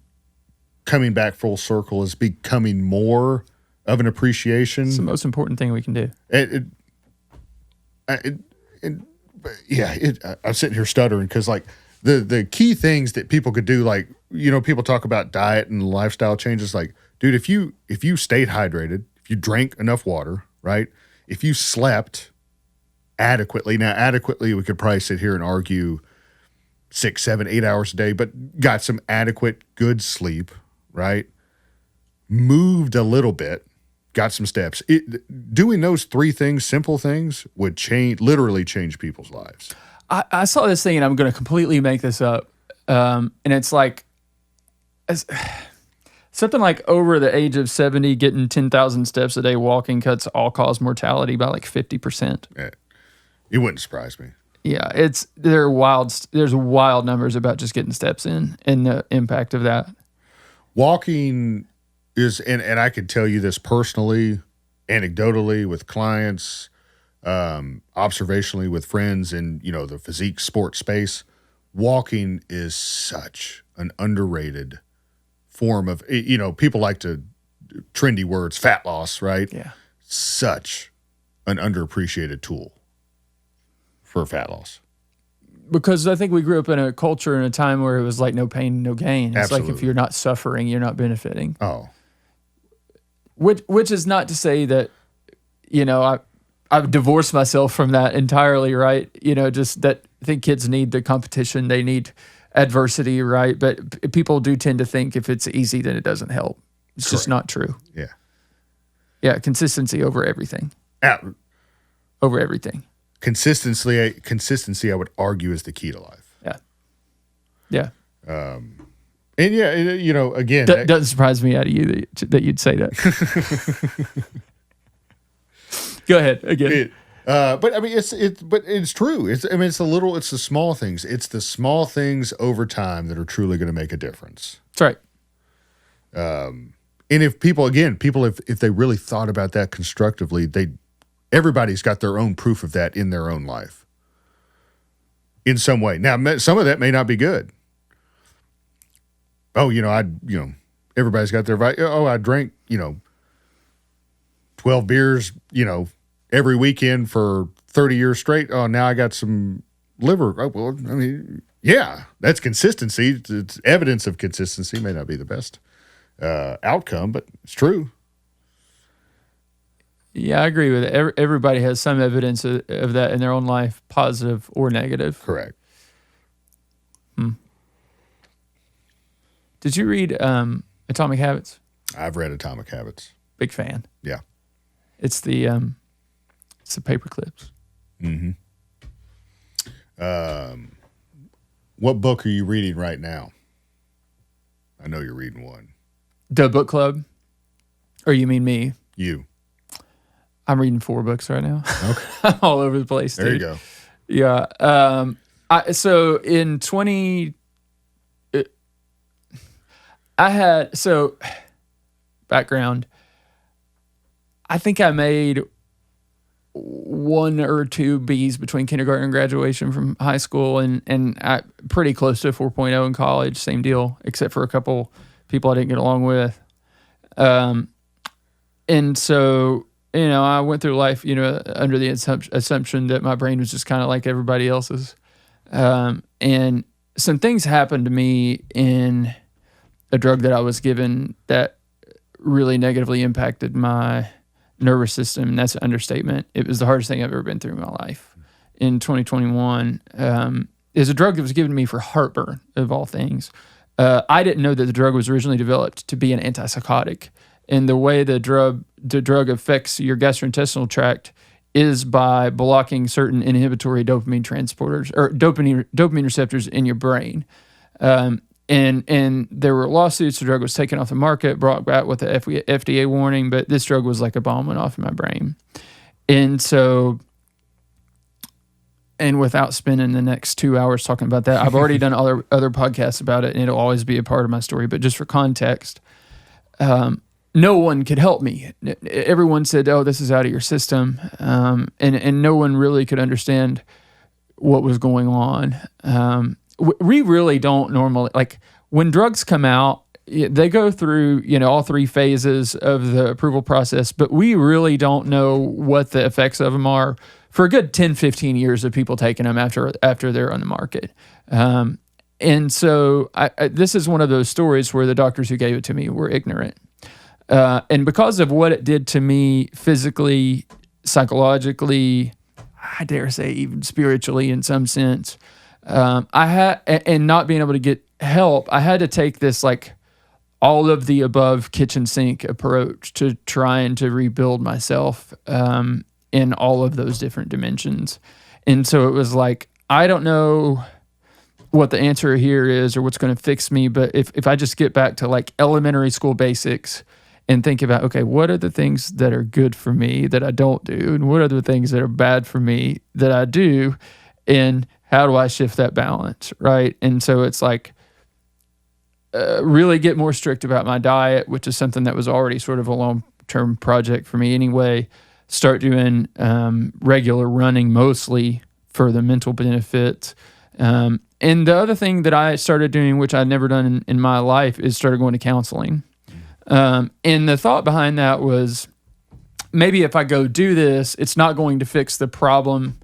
coming back full circle, is becoming more of an appreciation. It's the most important thing we can do. I'm sitting here stuttering because, like, the key things that people could do, like, people talk about diet and lifestyle changes. Like, dude, if you stayed hydrated, if you drank enough water, right? If you slept adequately, now adequately, we could probably sit here and argue 6, 7, 8 hours a day, but got some adequate, good sleep, right? Moved a little bit, got some steps. Doing those 3 things, simple things, would literally change people's lives. I saw this thing, and I'm going to completely make this up. And it's like something like over the age of 70, getting 10,000 steps a day walking cuts all-cause mortality by like 50%. Yeah. It wouldn't surprise me. Yeah, there's wild numbers about just getting steps in and the impact of that. Walking is, and I can tell you this personally, anecdotally with clients, observationally with friends in, the physique sports space. Walking is such an underrated form of, people like to trendy words, fat loss, right? Yeah. Such an underappreciated tool for fat loss. Because I think we grew up in a culture and a time where it was like no pain, no gain. It's Absolutely. like if you're not suffering, you're not benefiting. Oh. Which is not to say that, I've divorced myself from that entirely, right? Just that I think kids need the competition. They need adversity, right? But people do tend to think if it's easy, then it doesn't help. It's Correct. just not true. Yeah. Yeah, consistency over everything. Over everything. Consistency, I would argue, is the key to life. Yeah. Yeah. And yeah, again, doesn't surprise me out of you that you'd say that. Go ahead again. But I mean, it's true. It's the small things. It's the small things over time that are truly going to make a difference. That's right. And if people, if they really thought about that constructively, everybody's got their own proof of that in their own life in some way. Now, some of that may not be good. Oh, everybody's got their, I drank, 12 beers, every weekend for 30 years straight. Oh, now I got some liver. Oh, well, I mean, yeah, that's consistency. It's evidence of consistency. May not be the best outcome, but it's true. Yeah, I agree with it. Everybody has some evidence of that in their own life, positive or negative. Correct. Did you read Atomic Habits? I've read Atomic Habits. Big fan. Yeah. It's the paper clips. Mm-hmm. What book are you reading right now? I know you're reading one. The book club? Or you mean me? You. I'm reading 4 books right now. Okay. I'm all over the place, dude. There you go. Yeah. So in 20... background, I think I made 1 or 2 B's between kindergarten and graduation from high school, and I pretty close to a 4.0 in college, same deal, except for a couple people I didn't get along with. And so, I went through life, under the assumption that my brain was just kind of like everybody else's. And some things happened to me in a drug that I was given that really negatively impacted my nervous system. And that's an understatement. It was the hardest thing I've ever been through in my life. In 2021, is a drug that was given to me for heartburn, of all things. I didn't know that the drug was originally developed to be an antipsychotic. And the way the drug affects your gastrointestinal tract is by blocking certain inhibitory dopamine transporters or dopamine receptors in your brain. And there were lawsuits. The drug was taken off the market, brought back with the FDA warning, but this drug was like a bomb went off in my brain. And so, and without spending the next 2 hours talking about that, I've already done other podcasts about it, and it'll always be a part of my story. But just for context, no one could help me. Everyone said, "Oh, this is out of your system," and no one really could understand what was going on. We really don't normally, like, when drugs come out, they go through, all three phases of the approval process, but we really don't know what the effects of them are for a good 10, 15 years of people taking them after they're on the market. And so this is one of those stories where the doctors who gave it to me were ignorant. And because of what it did to me physically, psychologically, I dare say even spiritually in some sense, and not being able to get help, I had to take this like all of the above kitchen sink approach to trying to rebuild myself in all of those different dimensions. And so it was like, I don't know what the answer here is or what's going to fix me, but if I just get back to like elementary school basics and think about, okay, what are the things that are good for me that I don't do? And what are the things that are bad for me that I do? And how do I shift that balance, right? And so it's like, really get more strict about my diet, which is something that was already sort of a long-term project for me anyway. Start doing regular running mostly for the mental benefits. And the other thing that I started doing, which I'd never done in my life, is started going to counseling. And the thought behind that was, maybe if I go do this, it's not going to fix the problem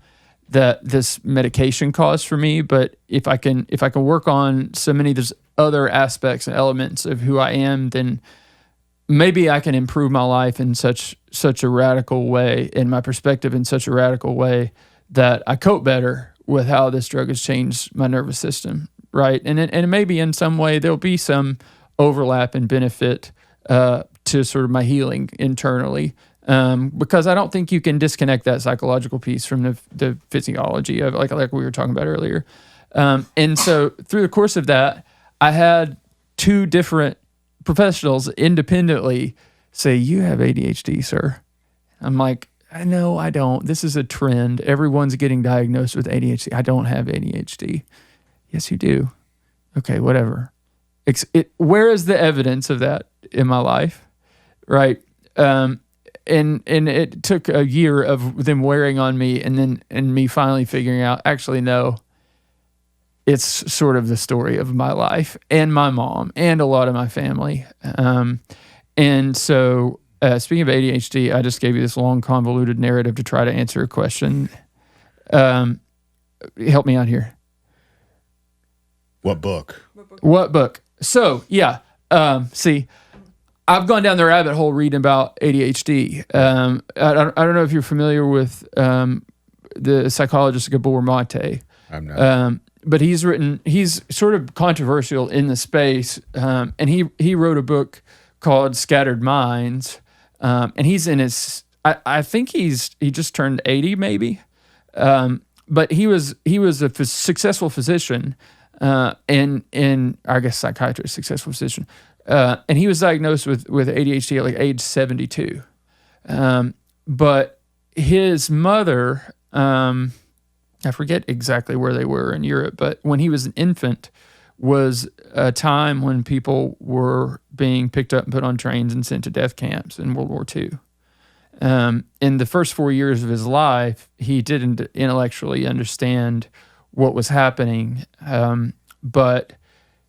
that this medication caused for me. But if I can work on so many of those other aspects and elements of who I am, then maybe I can improve my life in such a radical way, in my perspective in such a radical way, that I cope better with how this drug has changed my nervous system, right? And maybe in some way there'll be some overlap and benefit to sort of my healing internally, because I don't think you can disconnect that psychological piece from the physiology of like we were talking about earlier. And so through the course of that, I had two different professionals independently say, "You have ADHD, sir." I'm like, "No, I don't. This is a trend. Everyone's getting diagnosed with ADHD. I don't have ADHD." "Yes, you do." "Okay, whatever." Where is the evidence of that in my life, right? And it took a year of them wearing on me, and me finally figuring out, actually, no. It's sort of the story of my life and my mom and a lot of my family. And so, speaking of ADHD, I just gave you this long, convoluted narrative to try to answer a question. Help me out here. What book? What book? So, yeah. See, I've gone down the rabbit hole reading about ADHD. I don't know if you're familiar with the psychologist Gabor Mate. I'm not. But he's sort of controversial in the space, and he wrote a book called Scattered Minds, and he's in his, I think he just turned 80 maybe, but he was a successful physician, and I guess psychiatrist, successful physician, and he was diagnosed with ADHD at like age 72, but his mother, I forget exactly where they were in Europe, but when he was an infant was a time when people were being picked up and put on trains and sent to death camps in World War II. In the first 4 years of his life, he didn't intellectually understand what was happening, but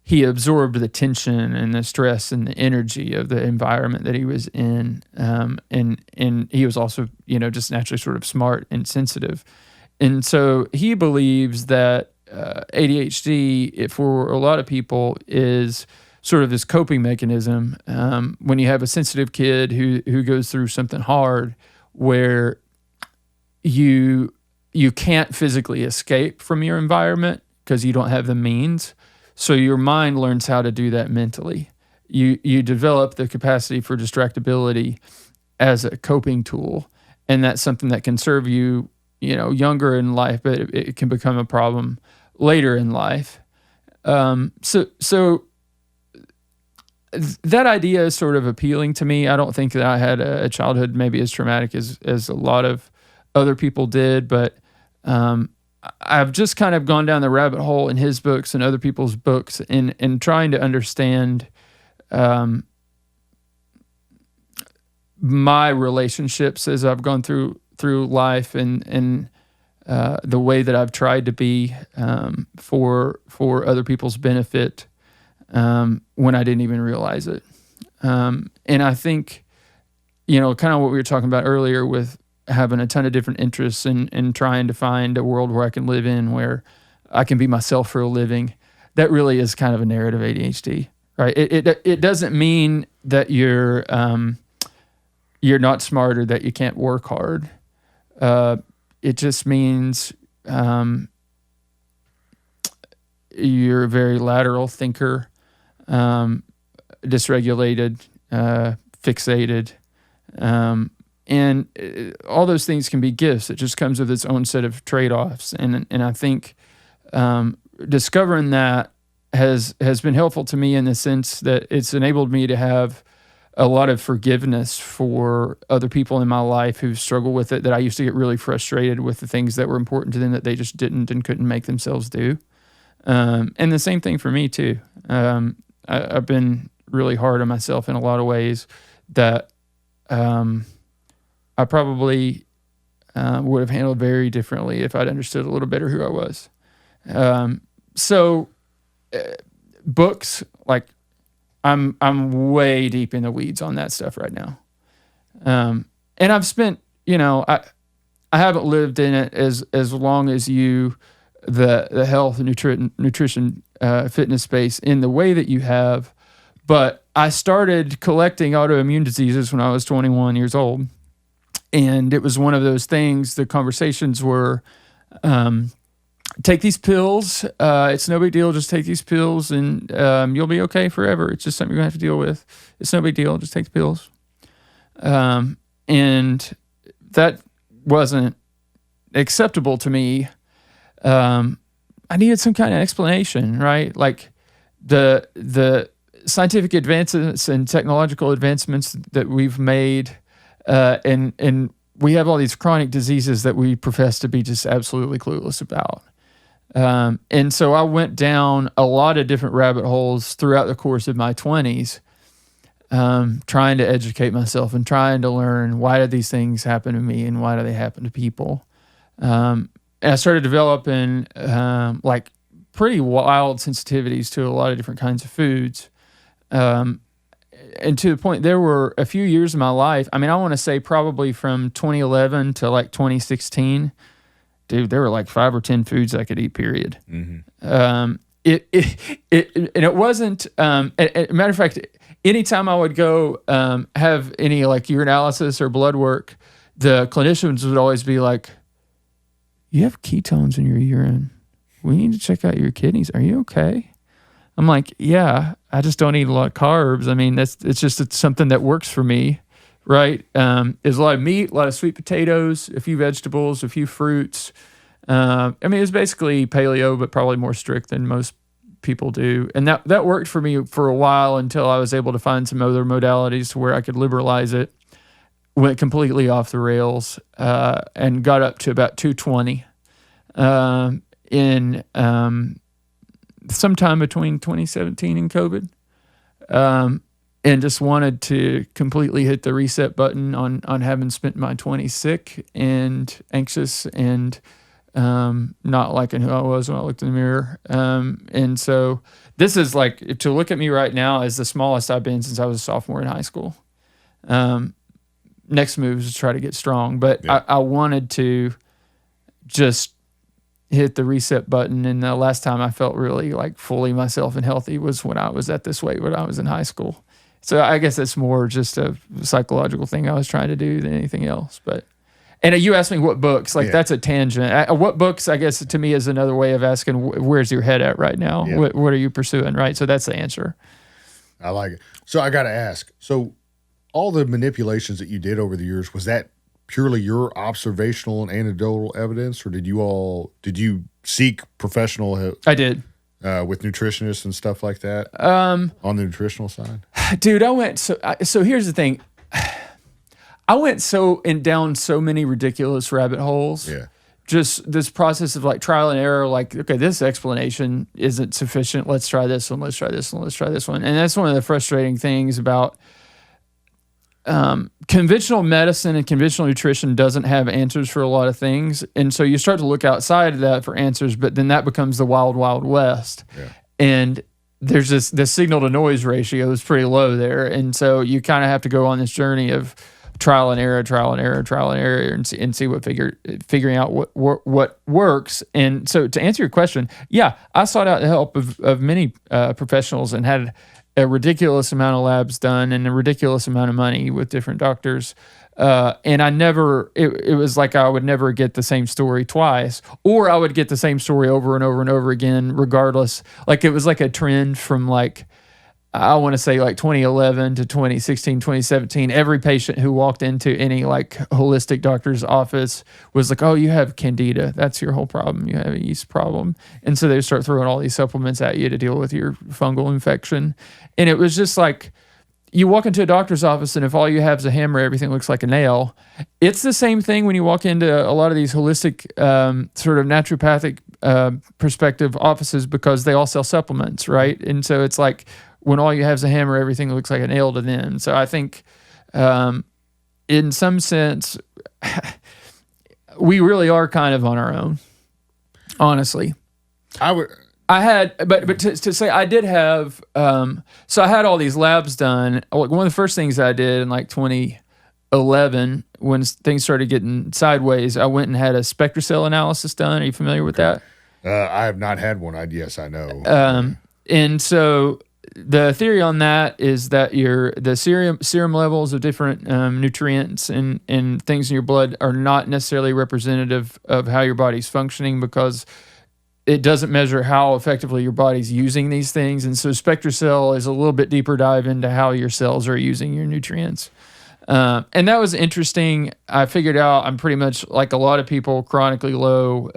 he absorbed the tension and the stress and the energy of the environment that he was in, and he was also, just naturally sort of smart and sensitive. And so he believes that ADHD, for a lot of people, is sort of this coping mechanism. When you have a sensitive kid who goes through something hard, where you can't physically escape from your environment because you don't have the means, so your mind learns how to do that mentally. You develop the capacity for distractibility as a coping tool, and that's something that can serve you, younger in life, but it can become a problem later in life. So that idea is sort of appealing to me. I don't think that I had a childhood maybe as traumatic as a lot of other people did, but I've just kind of gone down the rabbit hole in his books and other people's books in trying to understand my relationships as I've gone through life, and the way that I've tried to be for other people's benefit when I didn't even realize it. And I think, kind of what we were talking about earlier with having a ton of different interests and trying to find a world where I can live in where I can be myself for a living. That really is kind of a narrative ADHD, right? It doesn't mean that you're not smart or that you can't work hard. It just means you're a very lateral thinker, dysregulated, fixated, and all those things can be gifts. It just comes with its own set of trade-offs, and I think discovering that has been helpful to me in the sense that it's enabled me to have a lot of forgiveness for other people in my life who struggle with it, that I used to get really frustrated with the things that were important to them that they just didn't and couldn't make themselves do. And the same thing for me too. I've been really hard on myself in a lot of ways that I probably would have handled very differently if I'd understood a little better who I was. So books, like, I'm way deep in the weeds on that stuff right now. And I've spent, I haven't lived in it as long as you, the health and nutrition, fitness space in the way that you have. But I started collecting autoimmune diseases when I was 21 years old. And it was one of those things, the conversations were, take these pills. It's no big deal. Just take these pills and you'll be okay forever. It's just something you're going to have to deal with. It's no big deal. Just take the pills. And that wasn't acceptable to me. I needed some kind of explanation, right? Like the scientific advances and technological advancements that we've made, and we have all these chronic diseases that we profess to be just absolutely clueless about. And so I went down a lot of different rabbit holes throughout the course of my 20s, trying to educate myself and trying to learn, why did these things happen to me and why do they happen to people? And I started developing like pretty wild sensitivities to a lot of different kinds of foods. And to the point, there were a few years of my life, I want to say probably from 2011 to like 2016, dude, there were like 5 or 10 foods I could eat, period. Mm-hmm. It wasn't, matter of fact, anytime I would go have any like urinalysis or blood work, the clinicians would always be like, you have ketones in your urine. We need to check out your kidneys. Are you okay? I'm like, yeah, I just don't eat a lot of carbs. It's something that works for me, right? There's a lot of meat, a lot of sweet potatoes, a few vegetables, a few fruits. It's basically paleo, but probably more strict than most people do. And that worked for me for a while until I was able to find some other modalities to where I could liberalize it. Went completely off the rails and got up to about 220 in sometime between 2017 and COVID, and just wanted to completely hit the reset button on having spent my 20s sick and anxious and not liking who I was when I looked in the mirror. And so this is like, to look at me right now, is the smallest I've been since I was a sophomore in high school. Next move is to try to get strong, but yeah. I wanted to just hit the reset button. And the last time I felt really like fully myself and healthy was when I was at this weight when I was in high school. So I guess it's more just a psychological thing I was trying to do than anything else. And you asked me what books, that's a tangent. What books, I guess, to me is another way of asking, where's your head at right now? Yeah. What are you pursuing, right? So that's the answer. I like it. So I got to ask, so all the manipulations that you did over the years, was that purely your observational and anecdotal evidence, or did you seek professional help? I did. With nutritionists and stuff like that? On the nutritional side? Dude, so here's the thing. I went down so many ridiculous rabbit holes. Yeah. Just this process of like trial and error, like, okay, this explanation isn't sufficient. Let's try this one. Let's try this one. Let's try this one. And that's one of the frustrating things about conventional medicine and conventional nutrition doesn't have answers for a lot of things. And so you start to look outside of that for answers, but then that becomes the wild, wild west. Yeah. And there's the signal to noise ratio is pretty low there. And so you kind of have to go on this journey of trial and error, and see what figuring out what works. And so to answer your question, yeah, I sought out the help of many professionals and had a ridiculous amount of labs done and a ridiculous amount of money with different doctors. And I never, it was like I would never get the same story twice, or I would get the same story over and over and over again, regardless. Like it was like a trend from like, I want to say like 2011 to 2016, 2017, every patient who walked into any like holistic doctor's office was like, oh, you have candida. That's your whole problem. You have a yeast problem. And so they start throwing all these supplements at you to deal with your fungal infection. And it was just like, you walk into a doctor's office and if all you have is a hammer, everything looks like a nail. It's the same thing when you walk into a lot of these holistic sort of naturopathic perspective offices, because they all sell supplements, right? And so it's like, when all you have is a hammer, everything looks like a nail to them. So I think, in some sense, we really are kind of on our own, honestly. But to say I did have, so I had all these labs done. One of the first things I did in like 2011, when things started getting sideways, I went and had a SpectraCell analysis done. Are you familiar with that? I have not had one. Yes, I know. And so the theory on that is that the serum levels of different nutrients and things in your blood are not necessarily representative of how your body's functioning, because it doesn't measure how effectively your body's using these things. And so SpectraCell is a little bit deeper dive into how your cells are using your nutrients. And that was interesting. I figured out I'm pretty much like a lot of people, chronically low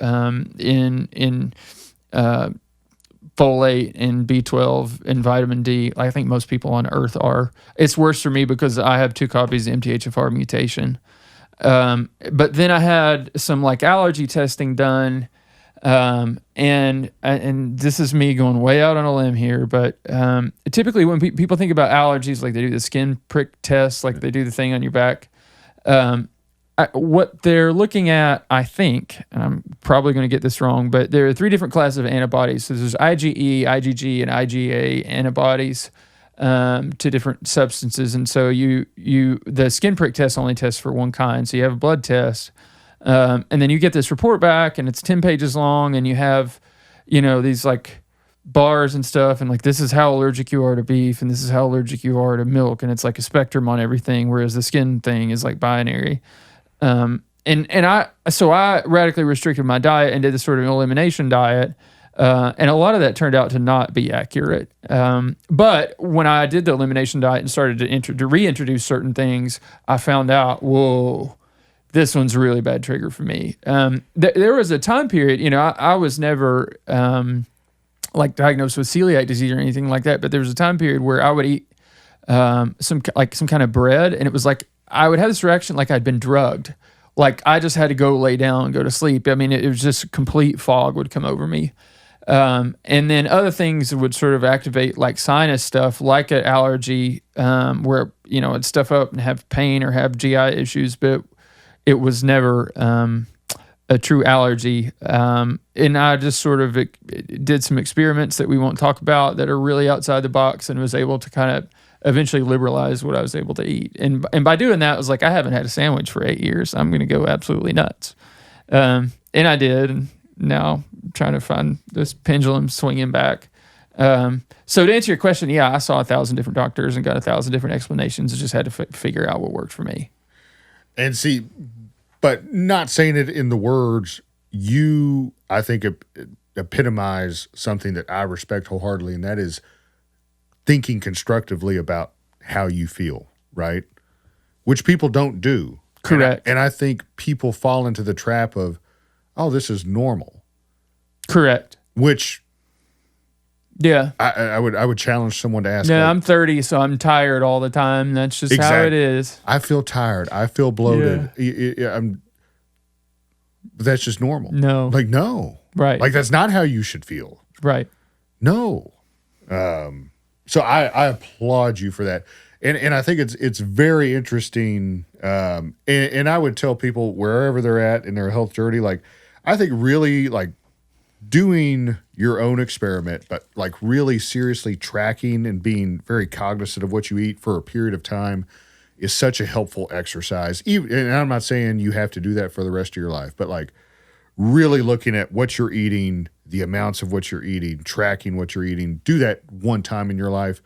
in folate and B12 and vitamin D. I think most people on Earth are. It's worse for me because I have 2 copies of MTHFR mutation. But then I had some like allergy testing done. And this is me going way out on a limb here, but typically when people think about allergies, like they do the skin prick test, like they do the thing on your back. What they're looking at, I think, and I'm probably going to get this wrong, but there are 3 different classes of antibodies. So there's IgE, IgG, and IgA antibodies to different substances. And so the skin prick test only tests for one kind. So you have a blood test, and then you get this report back, and it's 10 pages long, and you have, these like bars and stuff, and like this is how allergic you are to beef, and this is how allergic you are to milk, and it's like a spectrum on everything, whereas the skin thing is like binary. And I radically restricted my diet and did this sort of elimination diet. And a lot of that turned out to not be accurate. But when I did the elimination diet and started to reintroduce certain things, I found out, whoa, this one's a really bad trigger for me. There was a time period, I was never, like diagnosed with celiac disease or anything like that, but there was a time period where I would eat, some kind of bread, and it was like, I would have this reaction like I'd been drugged. Like I just had to go lay down and go to sleep. I mean, it was just complete fog would come over me. And then other things would sort of activate like sinus stuff, like an allergy, where, it'd stuff up and have pain or have GI issues, but it was never a true allergy. And I just sort of did some experiments that we won't talk about that are really outside the box, and was able to kind of eventually liberalize what I was able to eat. And by doing that, it was like, I haven't had a sandwich for 8 years. I'm going to go absolutely nuts. And I did. And now I'm trying to find this pendulum swinging back. So to answer your question, yeah, I saw 1,000 different doctors and got 1,000 different explanations. I just had to figure out what worked for me. And see, but not saying it in the words, you, I think, epitomize something that I respect wholeheartedly, and that is thinking constructively about how you feel, right? Which people don't do. Correct. And I think people fall into the trap of, oh, this is normal. Correct. Which, yeah, I would challenge someone to ask. Yeah, I'm 30, so I'm tired all the time. That's just how it is. I feel tired. I feel bloated. Yeah. But that's just normal. No. Like, no. Right. Like, that's not how you should feel. Right. No. So I applaud you for that. And I think it's very interesting. And I would tell people wherever they're at in their health journey, like I think really like doing your own experiment, but like really seriously tracking and being very cognizant of what you eat for a period of time is such a helpful exercise. Even, and I'm not saying you have to do that for the rest of your life, but like really looking at what you're eating, the amounts of what you're eating, tracking what you're eating, do that one time in your life.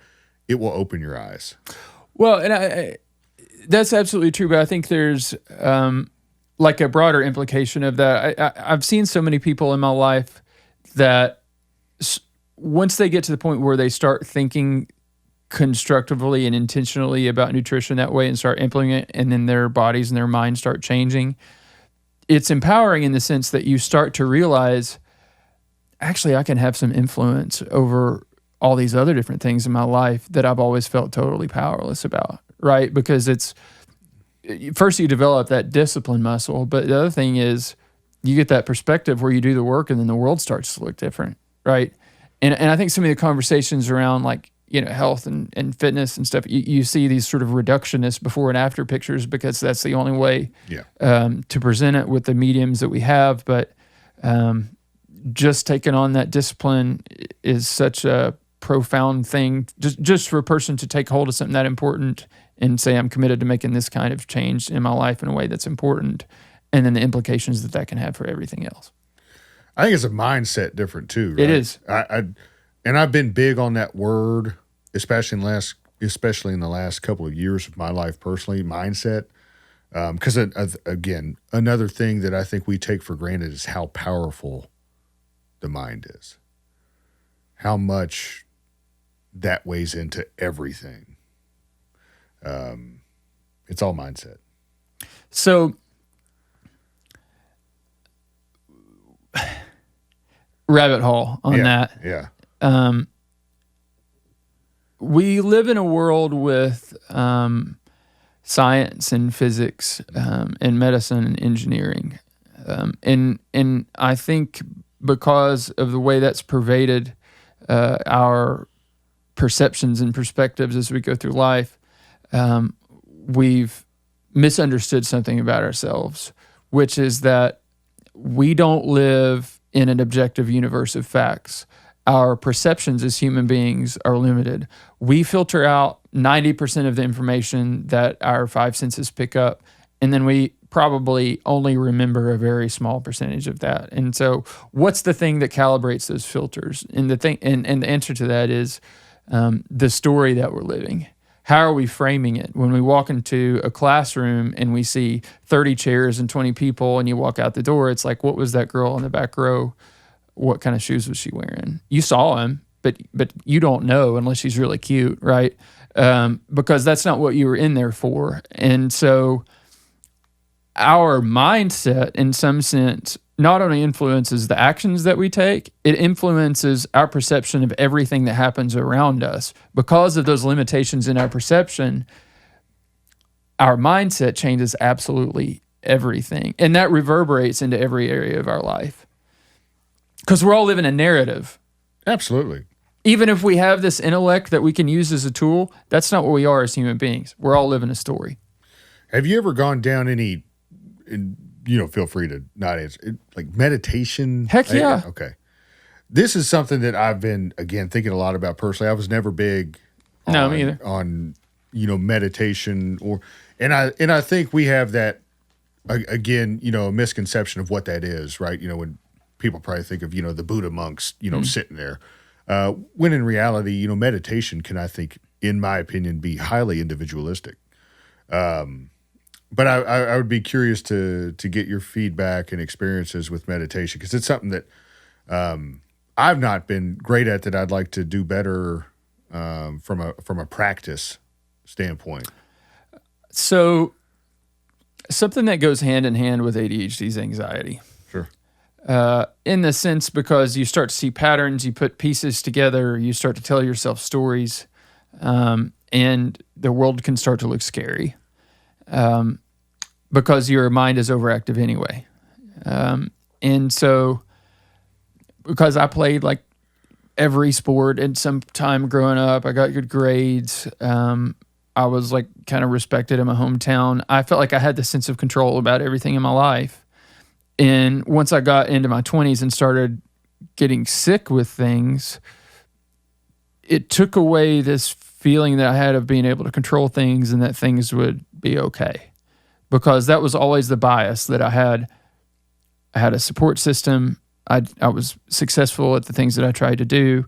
It will open your eyes. Well, and I that's absolutely true, but I think there's like a broader implication of that. I've seen so many people in my life that once they get to the point where they start thinking constructively and intentionally about nutrition that way and start implementing it, and then their bodies and their minds start changing, it's empowering in the sense that you start to realize, actually, I can have some influence over all these other different things in my life that I've always felt totally powerless about, right? Because it's, first you develop that discipline muscle, but the other thing is you get that perspective where you do the work and then the world starts to look different, right? And I think some of the conversations around like, health and fitness and stuff, you see these sort of reductionist before and after pictures because that's the only way to present it with the mediums that we have. But just taking on that discipline is such a profound thing, just for a person to take hold of something that important and say, I'm committed to making this kind of change in my life in a way that's important, and then the implications that can have for everything else. I think it's a mindset different too, right? It is. And I've been big on that word, especially in the last couple of years of my life personally, mindset. Because again, another thing that I think we take for granted is how powerful the mind is, how much that weighs into everything. It's all mindset. So, rabbit hole on that. Yeah. We live in a world with science and physics and medicine and engineering. And I think because of the way that's pervaded our perceptions and perspectives as we go through life, we've misunderstood something about ourselves, which is that we don't live in an objective universe of facts. Our perceptions as human beings are limited. We filter out 90% of the information that our five senses pick up, and then we probably only remember a very small percentage of that. And so what's the thing that calibrates those filters? And the answer to that is the story that we're living. How are we framing it? When we walk into a classroom and we see 30 chairs and 20 people and you walk out the door, it's like, what was that girl in the back row? What kind of shoes was she wearing? You saw him, but you don't know unless she's really cute, right? Because that's not what you were in there for. And so our mindset, in some sense, not only influences the actions that we take, it influences our perception of everything that happens around us. Because of those limitations in our perception, our mindset changes absolutely everything. And that reverberates into every area of our life. Because we're all living a narrative. Absolutely. Even if we have this intellect that we can use as a tool, that's not what we are as human beings. We're all living a story. Have you ever gone down any, feel free to not answer, like meditation? Heck yeah. Okay. This is something that I've been, again, thinking a lot about personally. I was never big me either. on meditation and I think we have that, again, a misconception of what that is, right? When people probably think of, the Buddha monks, sitting there. When in reality, meditation can, I think, in my opinion, be highly individualistic. But I would be curious to get your feedback and experiences with meditation, because it's something that I've not been great at, that I'd like to do better from a practice standpoint. So something that goes hand in hand with ADHD is anxiety. Sure. In the sense, because you start to see patterns, you put pieces together, you start to tell yourself stories, and the world can start to look scary because your mind is overactive anyway. And so, because I played like every sport at some time growing up, I got good grades, I was like kind of respected in my hometown. I felt like I had the sense of control about everything in my life. And once I got into my 20s and started getting sick with things, it took away this feeling that I had of being able to control things and that things would be okay. Because that was always the bias that I had. I had a support system. I was successful at the things that I tried to do.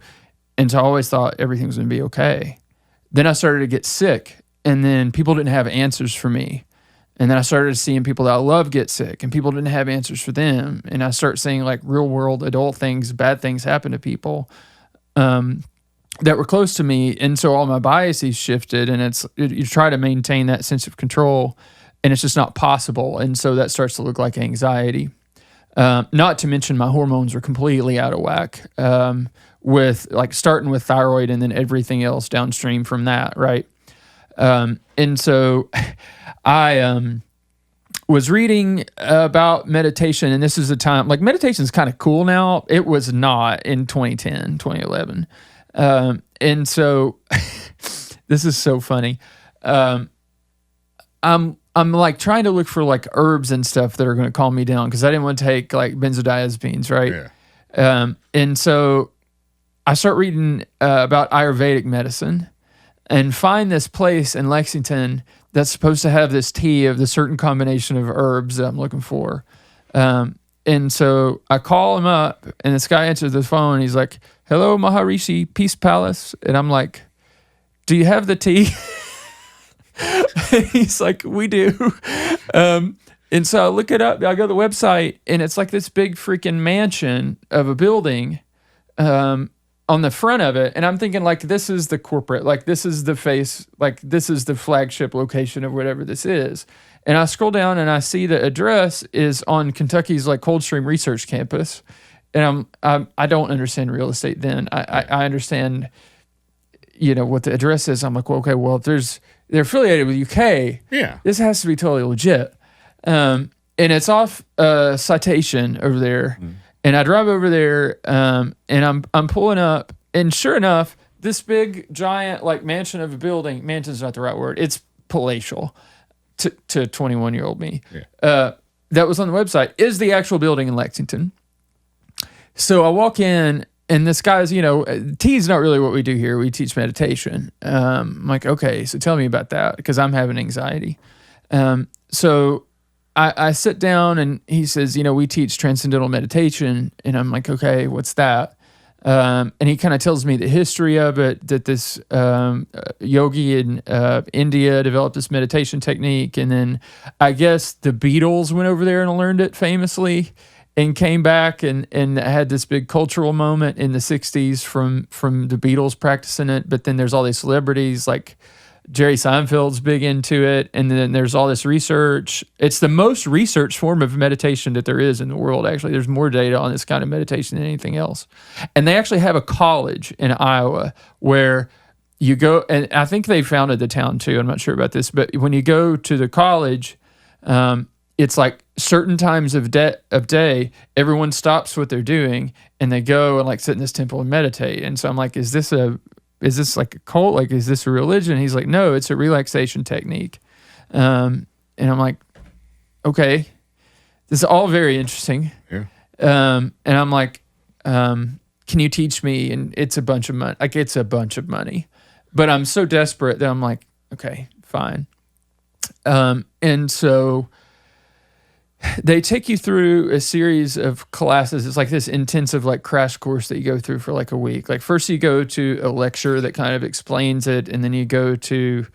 And so I always thought everything was going to be okay. Then I started to get sick, and then people didn't have answers for me. And then I started seeing people that I love get sick, and people didn't have answers for them. And I start seeing like real world adult things, bad things happen to people that were close to me. And so all my biases shifted, and you try to maintain that sense of control, and it's just not possible. And so that starts to look like anxiety. Not to mention my hormones are completely out of whack, with like starting with thyroid and then everything else downstream from that, right? And so I was reading about meditation, and this is a time, like meditation is kind of cool now. It was not in 2010, 2011. And so this is so funny. I'm like trying to look for like herbs and stuff that are going to calm me down because I didn't want to take like benzodiazepines, right? Yeah. And so I start reading about Ayurvedic medicine and find this place in Lexington that's supposed to have this tea of the certain combination of herbs that I'm looking for. And so I call him up, and this guy answers the phone, and he's like, "Hello, Maharishi, Peace Palace." And I'm like, "Do you have the tea?" He's like, "We do." And so I look it up. I go to the website, and it's like this big freaking mansion of a building on the front of it. And I'm thinking, like, this is the corporate, like, this is the face, like, this is the flagship location of whatever this is. And I scroll down, and I see the address is on Kentucky's, like, Coldstream Research Campus. And I don't understand real estate then. I understand, you know, what the address is. I'm like, well, okay, well, if they're affiliated with UK. Yeah. This has to be totally legit. And it's off Citation over there. Mm. And I drive over there, and I'm pulling up, and sure enough, this big giant like mansion's not the right word. It's palatial to 21-year-old me. Yeah. That was on the website is the actual building in Lexington. So I walk in, and this guy's, you know, tea is not really what we do here. We teach meditation. I'm like, okay, so tell me about that because I'm having anxiety. So I sit down, and he says, you know, we teach transcendental meditation. And I'm like, okay, what's that? And he kind of tells me the history of it, that this yogi in India developed this meditation technique. And then I guess the Beatles went over there and learned it famously and came back and had this big cultural moment in the 60s from the Beatles practicing it. But then there's all these celebrities like Jerry Seinfeld's big into it. And then there's all this research. It's the most researched form of meditation that there is in the world, actually. There's more data on this kind of meditation than anything else. And they actually have a college in Iowa where you go, and I think they founded the town too. I'm not sure about this, but when you go to the college, it's like certain times of day, everyone stops what they're doing and they go and like sit in this temple and meditate. And so I'm like, is this like a cult? Like, is this a religion? He's like, no, it's a relaxation technique. And I'm like, okay, this is all very interesting. Yeah. And I'm like, can you teach me? And it's a bunch of money. Like, it's a bunch of money, but I'm so desperate that I'm like, okay, fine. And so they take you through a series of classes. It's like this intensive like crash course that you go through for like a week. Like first you go to a lecture that kind of explains it, and then you go to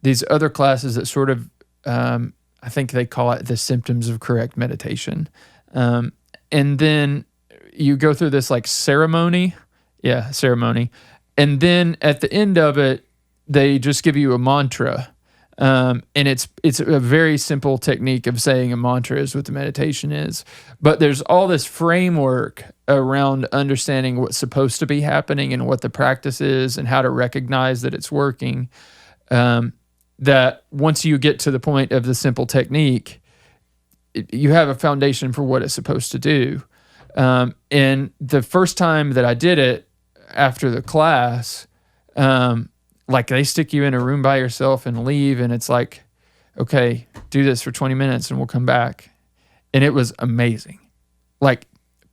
these other classes that sort of, I think they call it the symptoms of correct meditation. And then you go through this like ceremony. And then at the end of it, they just give you a mantra. And it's a very simple technique of saying a mantra is what the meditation is. But there's all this framework around understanding what's supposed to be happening and what the practice is and how to recognize that it's working. That once you get to the point of the simple technique, you have a foundation for what it's supposed to do. And the first time that I did it after the class, like they stick you in a room by yourself and leave, and it's like, okay, do this for 20 minutes and we'll come back. And it was amazing, like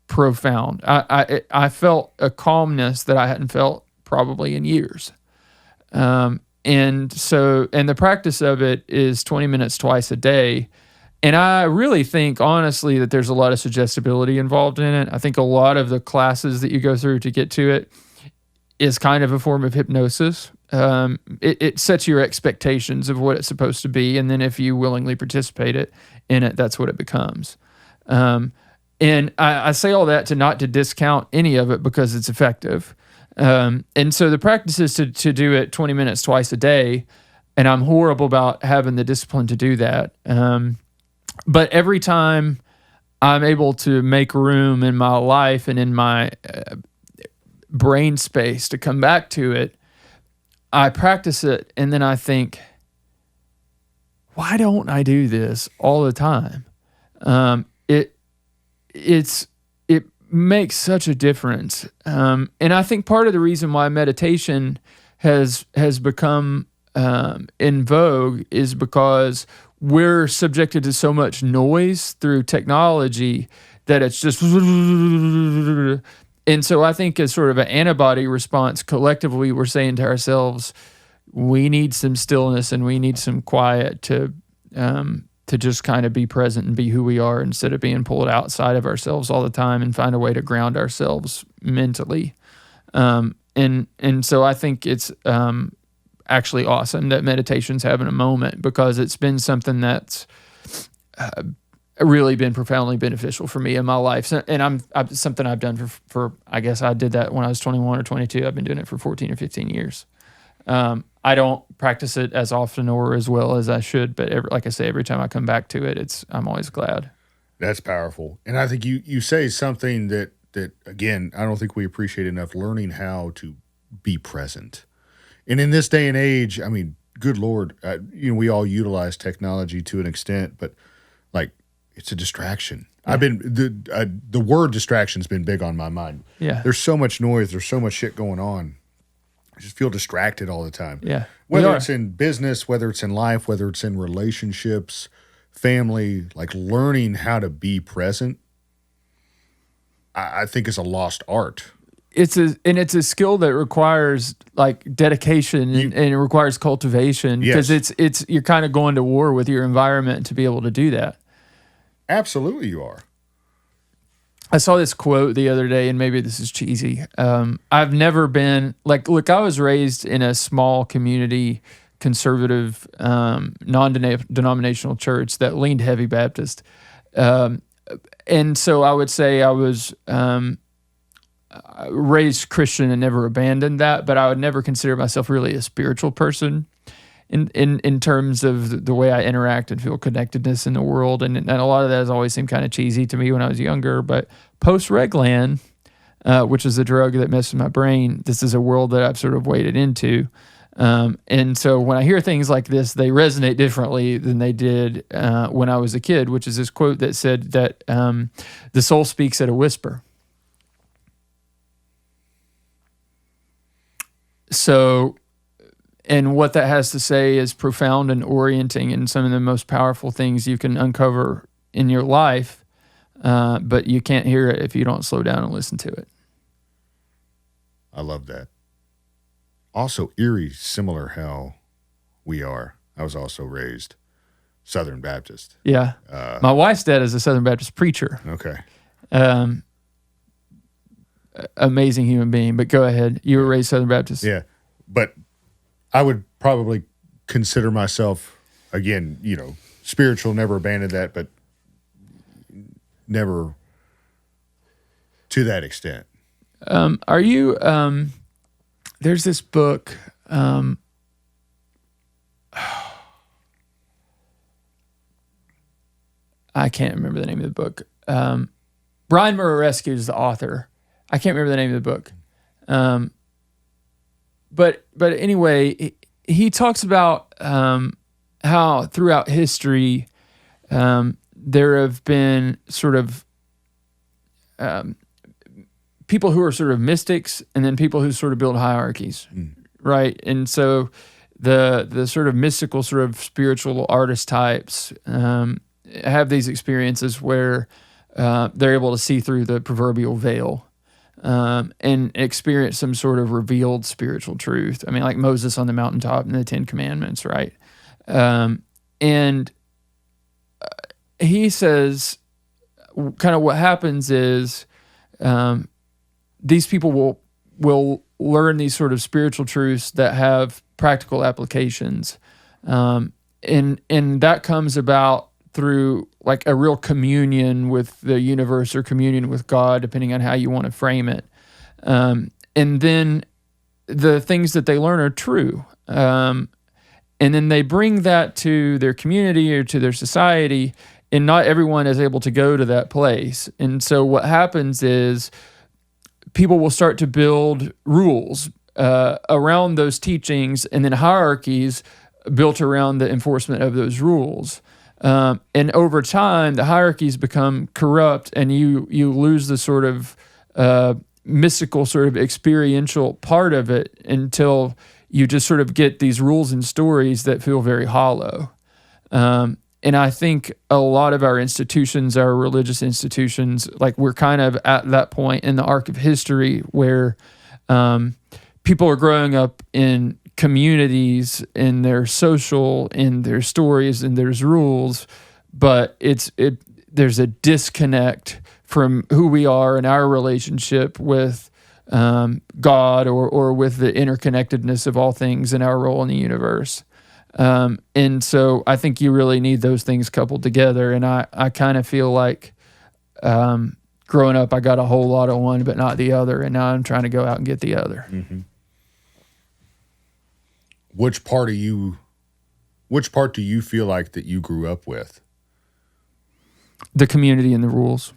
profound. I felt a calmness that I hadn't felt probably in years. And the practice of it is 20 minutes twice a day. And I really think, honestly, that there's a lot of suggestibility involved in it. I think a lot of the classes that you go through to get to it is kind of a form of hypnosis. It sets your expectations of what it's supposed to be, and then if you willingly participate in it, that's what it becomes. And I say all that not to discount any of it because it's effective. And so the practice is to do it 20 minutes twice a day, and I'm horrible about having the discipline to do that. But every time I'm able to make room in my life and in my brain space to come back to it, I practice it, and then I think, why don't I do this all the time? It makes such a difference, and I think part of the reason why meditation has become in vogue is because we're subjected to so much noise through technology that it's just. And so I think as sort of an antibody response, collectively, we're saying to ourselves, we need some stillness and we need some quiet to just kind of be present and be who we are instead of being pulled outside of ourselves all the time and find a way to ground ourselves mentally. And so I think it's actually awesome that meditation's having a moment, because it's been something that's really been profoundly beneficial for me in my life. And something I've done for I guess I did that when I was 21 or 22. I've been doing it for 14 or 15 years. I don't practice it as often or as well as I should, but like I say, every time I come back to it, I'm always glad. That's powerful. And I think you say something that again, I don't think we appreciate enough, learning how to be present. And in this day and age, I mean, good Lord, we all utilize technology to an extent, but like, it's a distraction. Yeah. I've been the word distraction's been big on my mind. Yeah, there's so much noise, there's so much shit going on. I just feel distracted all the time. Yeah, whether it's in business, whether it's in life, whether it's in relationships, family, like learning how to be present, I think is a lost art. It's a skill that requires like dedication and it requires cultivation, because it's you're kind of going to war with your environment to be able to do that. Absolutely, you are. I saw this quote the other day, and maybe this is cheesy. I've never been look, I was raised in a small community, conservative, non-denominational church that leaned heavy Baptist. And so I would say I was raised Christian and never abandoned that, but I would never consider myself really a spiritual person in terms of the way I interact and feel connectedness in the world. And a lot of that has always seemed kind of cheesy to me when I was younger. But post-Reglan, which is a drug that messes with my brain, this is a world that I've sort of waded into. And so when I hear things like this, they resonate differently than they did when I was a kid, which is this quote that said that the soul speaks at a whisper. So, and what that has to say is profound and orienting, and some of the most powerful things you can uncover in your life, but you can't hear it if you don't slow down and listen to it. I love that. Also, eerie, similar how we are. I was also raised Southern Baptist. Yeah. My wife's dad is a Southern Baptist preacher. Okay. Amazing human being, but go ahead. You were raised Southern Baptist. Yeah. But I would probably consider myself, again, spiritual, never abandoned that, but never to that extent. Are you, there's this book, I can't remember the name of the book. Brian Muraresku is the author. I can't remember the name of the book. But anyway, he talks about how throughout history there have been sort of people who are sort of mystics, and then people who sort of build hierarchies, right? And so the sort of mystical, sort of spiritual artist types have these experiences where they're able to see through the proverbial veil and experience some sort of revealed spiritual truth. I mean, like Moses on the mountaintop and the Ten Commandments, right? And he says, kind of what happens is these people will learn these sort of spiritual truths that have practical applications, and that comes about through like a real communion with the universe or communion with God, depending on how you want to frame it. And then the things that they learn are true. And then they bring that to their community or to their society, and not everyone is able to go to that place. And so what happens is people will start to build rules around those teachings, and then hierarchies built around the enforcement of those rules. And over time, the hierarchies become corrupt, and you lose the sort of mystical, sort of experiential part of it until you just sort of get these rules and stories that feel very hollow. And I think a lot of our institutions, our religious institutions, like we're kind of at that point in the arc of history where people are growing up in communities, in their social, in their stories, and there's rules, but there's a disconnect from who we are and our relationship with God or with the interconnectedness of all things and our role in the universe. And so I think you really need those things coupled together. And I kind of feel like growing up, I got a whole lot of one, but not the other. And now I'm trying to go out and get the other. Mm-hmm. Which part do you feel like that you grew up with? The community and the rules.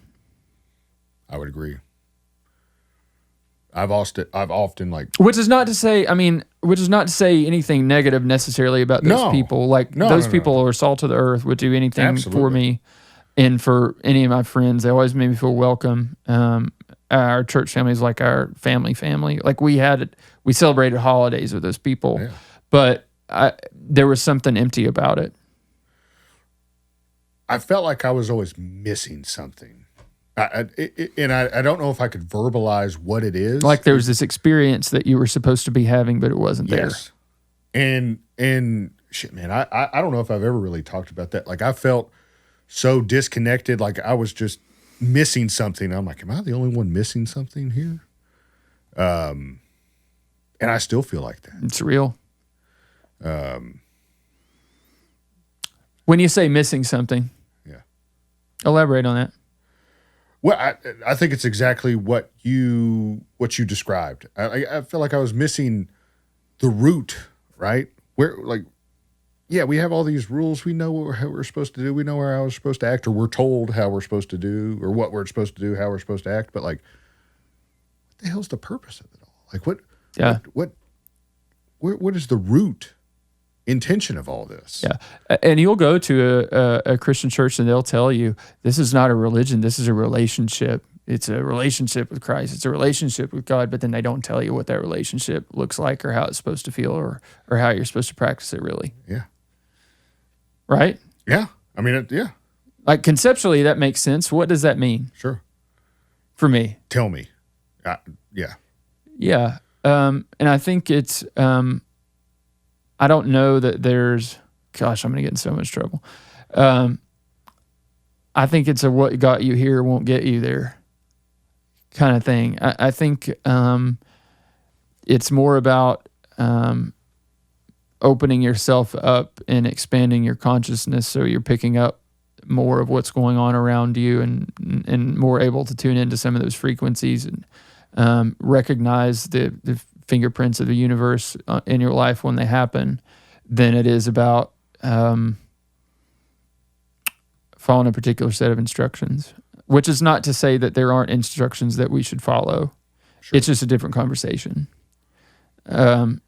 I would agree. I've often like, which is not to say anything negative necessarily about those people. Like those people are salt of the earth, would do anything for me and for any of my friends. They always made me feel welcome. Our church family is like our family. Like we celebrated holidays with those people, but there was something empty about it. I felt like I was always missing something. I don't know if I could verbalize what it is. Like there was this experience that you were supposed to be having, but it wasn't there. And shit, man, I don't know if I've ever really talked about that. Like I felt so disconnected, like I was just missing something. I'm like, am I the only one missing something here? And I still feel like that. It's real. When you say missing something, elaborate on that. Well, I think it's exactly what you described. I feel like I was missing the root, right? Where we have all these rules. We know how we're supposed to do. We know how we're supposed to act, or we're told how we're supposed to do, or what we're supposed to do, how we're supposed to act. But like, what the hell's the purpose of it all? Like, what is the root intention of all this? Yeah. And you'll go to a Christian church and they'll tell you, this is not a religion, this is a relationship. It's a relationship with Christ. It's a relationship with God, but then they don't tell you what that relationship looks like or how it's supposed to feel or how you're supposed to practice it really. Yeah. Right? Yeah. I mean, yeah. Like conceptually, that makes sense. What does that mean? Sure. For me. Tell me. Yeah. Yeah. And I think it's... I don't know that there's, gosh, I'm going to get in so much trouble. I think it's a what got you here won't get you there kind of thing. I think it's more about opening yourself up and expanding your consciousness so you're picking up more of what's going on around you and more able to tune into some of those frequencies and recognize the fingerprints of the universe in your life when they happen, than it is about following a particular set of instructions, which is not to say that there aren't instructions that we should follow. Sure. It's just a different conversation. To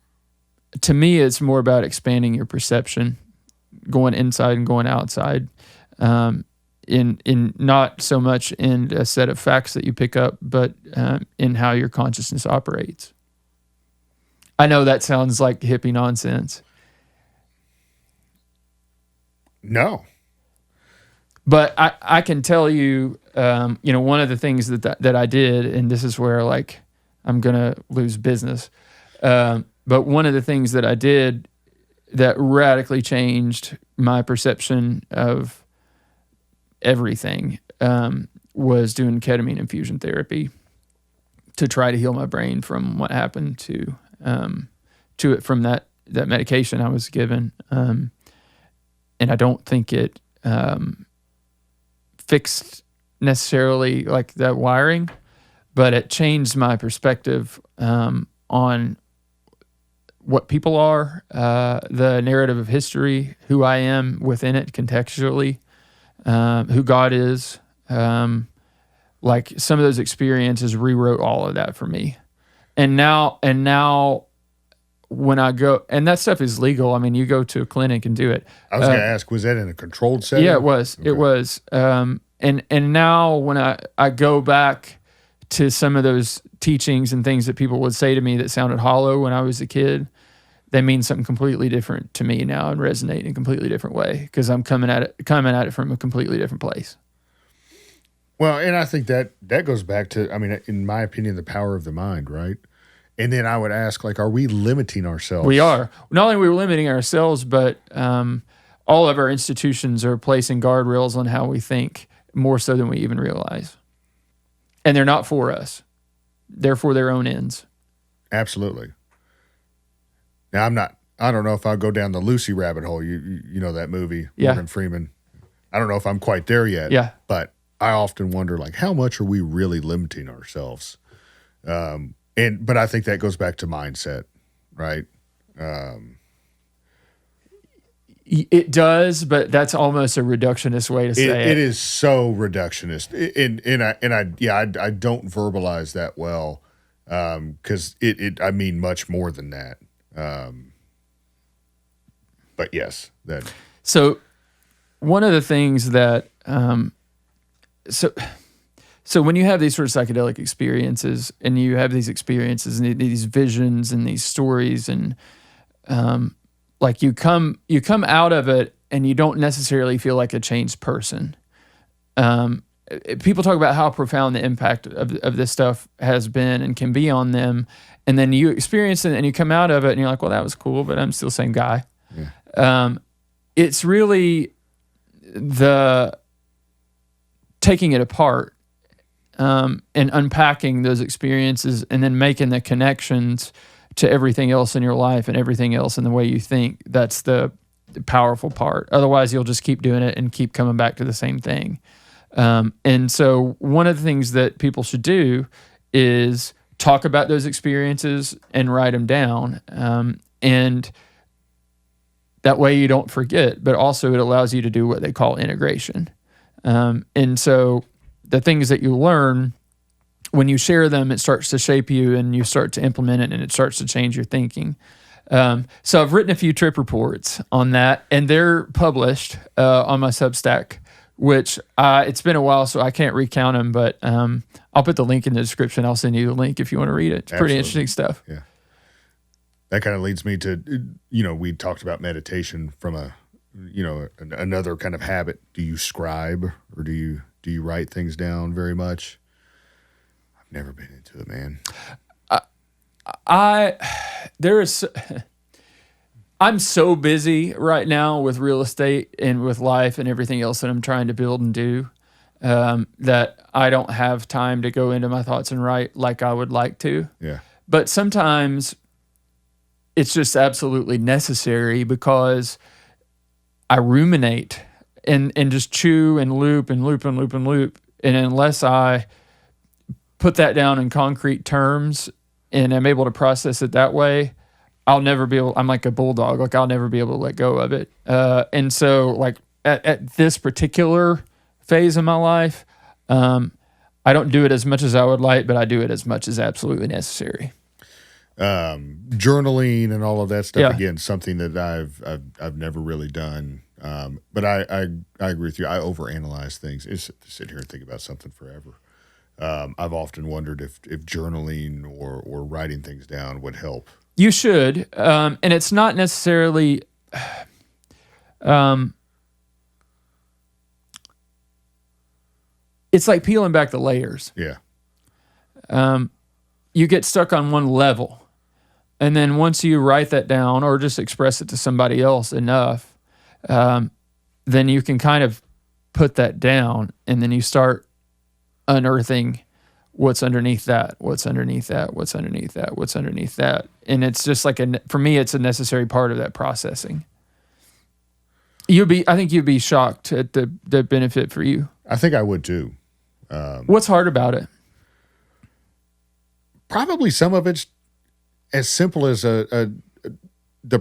me, it's more about expanding your perception, going inside and going outside, in not so much in a set of facts that you pick up, but in how your consciousness operates. I know that sounds like hippie nonsense. No. But I can tell you, one of the things that I did, and this is where like I'm gonna lose business. But one of the things that I did that radically changed my perception of everything was doing ketamine infusion therapy to try to heal my brain from what happened to it from that medication I was given. And I don't think it fixed necessarily like that wiring, but it changed my perspective on what people are, the narrative of history, who I am within it contextually, who God is. Like some of those experiences rewrote all of that for me. And now when I go, and that stuff is legal. I mean, you go to a clinic and do it. I was going to ask, was that in a controlled setting? Yeah, it was. Okay. It was. And now when I go back to some of those teachings and things that people would say to me that sounded hollow when I was a kid, they mean something completely different to me now and resonate in a completely different way because I'm coming at it from a completely different place. Well, and I think that goes back to, I mean, in my opinion, the power of the mind, right? And then I would ask, like, are we limiting ourselves? We are. Not only are we limiting ourselves, but all of our institutions are placing guardrails on how we think more so than we even realize. And they're not for us. They're for their own ends. Absolutely. Now, I don't know if I'll go down the Lucy rabbit hole. You know that movie, Morgan Freeman. I don't know if I'm quite there yet. Yeah. But I often wonder, like, how much are we really limiting ourselves? But I think that goes back to mindset, right? It does, but that's almost a reductionist way to say it. It is so reductionist, I don't verbalize that well, because I mean much more than that. But yes, that. So one of the things that So when you have these sort of psychedelic experiences and you have these experiences and these visions and these stories and like you come out of it and you don't necessarily feel like a changed person. People talk about how profound the impact of this stuff has been and can be on them. And then you experience it and you come out of it and you're like, well, that was cool, but I'm still the same guy. Yeah. It's really the taking it apart and unpacking those experiences and then making the connections to everything else in your life and everything else in the way you think. That's the powerful part. Otherwise, you'll just keep doing it and keep coming back to the same thing. And so one of the things that people should do is talk about those experiences and write them down. And that way you don't forget, but also it allows you to do what they call integration. And so the things that you learn, when you share them, it starts to shape you and you start to implement it and it starts to change your thinking. So I've written a few trip reports on that and they're published on my Substack, which it's been a while, so I can't recount them, but I'll put the link in the description. I'll send you the link if you want to read it. It's pretty interesting stuff. Yeah. That kind of leads me to, we talked about meditation from another kind of habit. Do you scribe or do you write things down very much? I've never been into it, man. I'm so busy right now with real estate and with life and everything else that I'm trying to build and do that I don't have time to go into my thoughts and write like I would like to. Yeah. But sometimes it's just absolutely necessary because I ruminate and just chew and loop and loop and loop and loop. And unless I put that down in concrete terms and I'm able to process it that way, I'll never be able, I'm like a bulldog, like I'll never be able to let go of it. And so like at this particular phase of my life, I don't do it as much as I would like, but I do it as much as absolutely necessary. Journaling and all of that stuff, again, something that I've never really done. But I agree with you. I overanalyze things. It's to sit here and think about something forever. I've often wondered if journaling or writing things down would help. You should, and it's not necessarily. It's like peeling back the layers. Yeah. You get stuck on one level, and then once you write that down or just express it to somebody else enough, then you can kind of put that down, and then you start unearthing what's underneath that, what's underneath that, what's underneath that, what's underneath that. And it's just like, for me, it's a necessary part of that processing. I think you'd be shocked at the benefit for you. I think I would too. What's hard about it? Probably some of it's as simple as the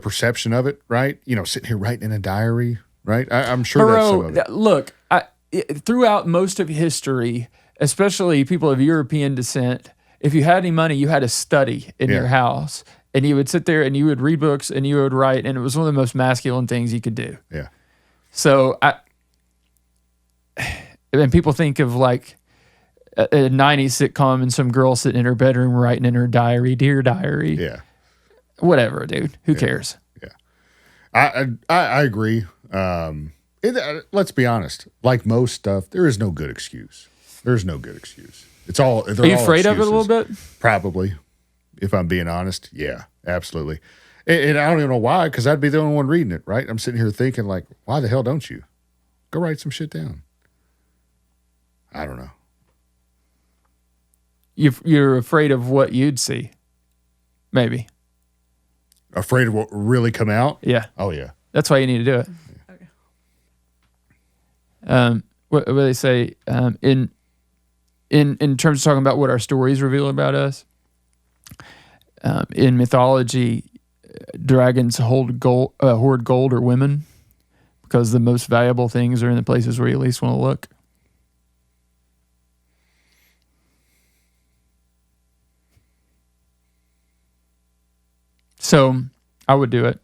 perception of it, right? Sitting here writing in a diary, right? I'm sure that's some of it. Look, throughout most of history, especially people of European descent, if you had any money, you had a study in your house, and you would sit there and you would read books and you would write, and it was one of the most masculine things you could do. Yeah. So and people think of like a 90s sitcom and some girl sitting in her bedroom writing in her diary, "Dear Diary." Yeah. Whatever, dude. Who cares? Yeah. I agree. Let's be honest. Like most stuff, there is no good excuse. There's no good excuse. Are you afraid of it a little bit? Probably. If I'm being honest. Yeah, absolutely. And I don't even know why, because I'd be the only one reading it, right? I'm sitting here thinking like, why the hell don't you? Go write some shit down. I don't know. You're afraid of what you'd see. Maybe. Afraid of what will really come out? Yeah. Oh, yeah. That's why you need to do it. Okay. What do they say? In terms of talking about what our stories reveal about us, in mythology, dragons hoard gold or women because the most valuable things are in the places where you least want to look. So I would do it,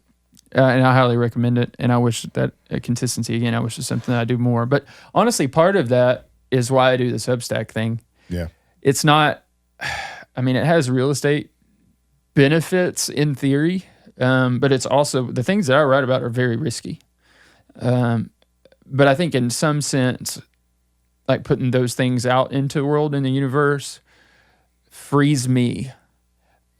and I highly recommend it. And I wish that consistency again. I wish it's something that I do more. But honestly, part of that is why I do the Substack thing. Yeah, it's not. I mean, it has real estate benefits in theory, but it's also the things that I write about are very risky. But I think in some sense, like putting those things out into the world, in the universe, frees me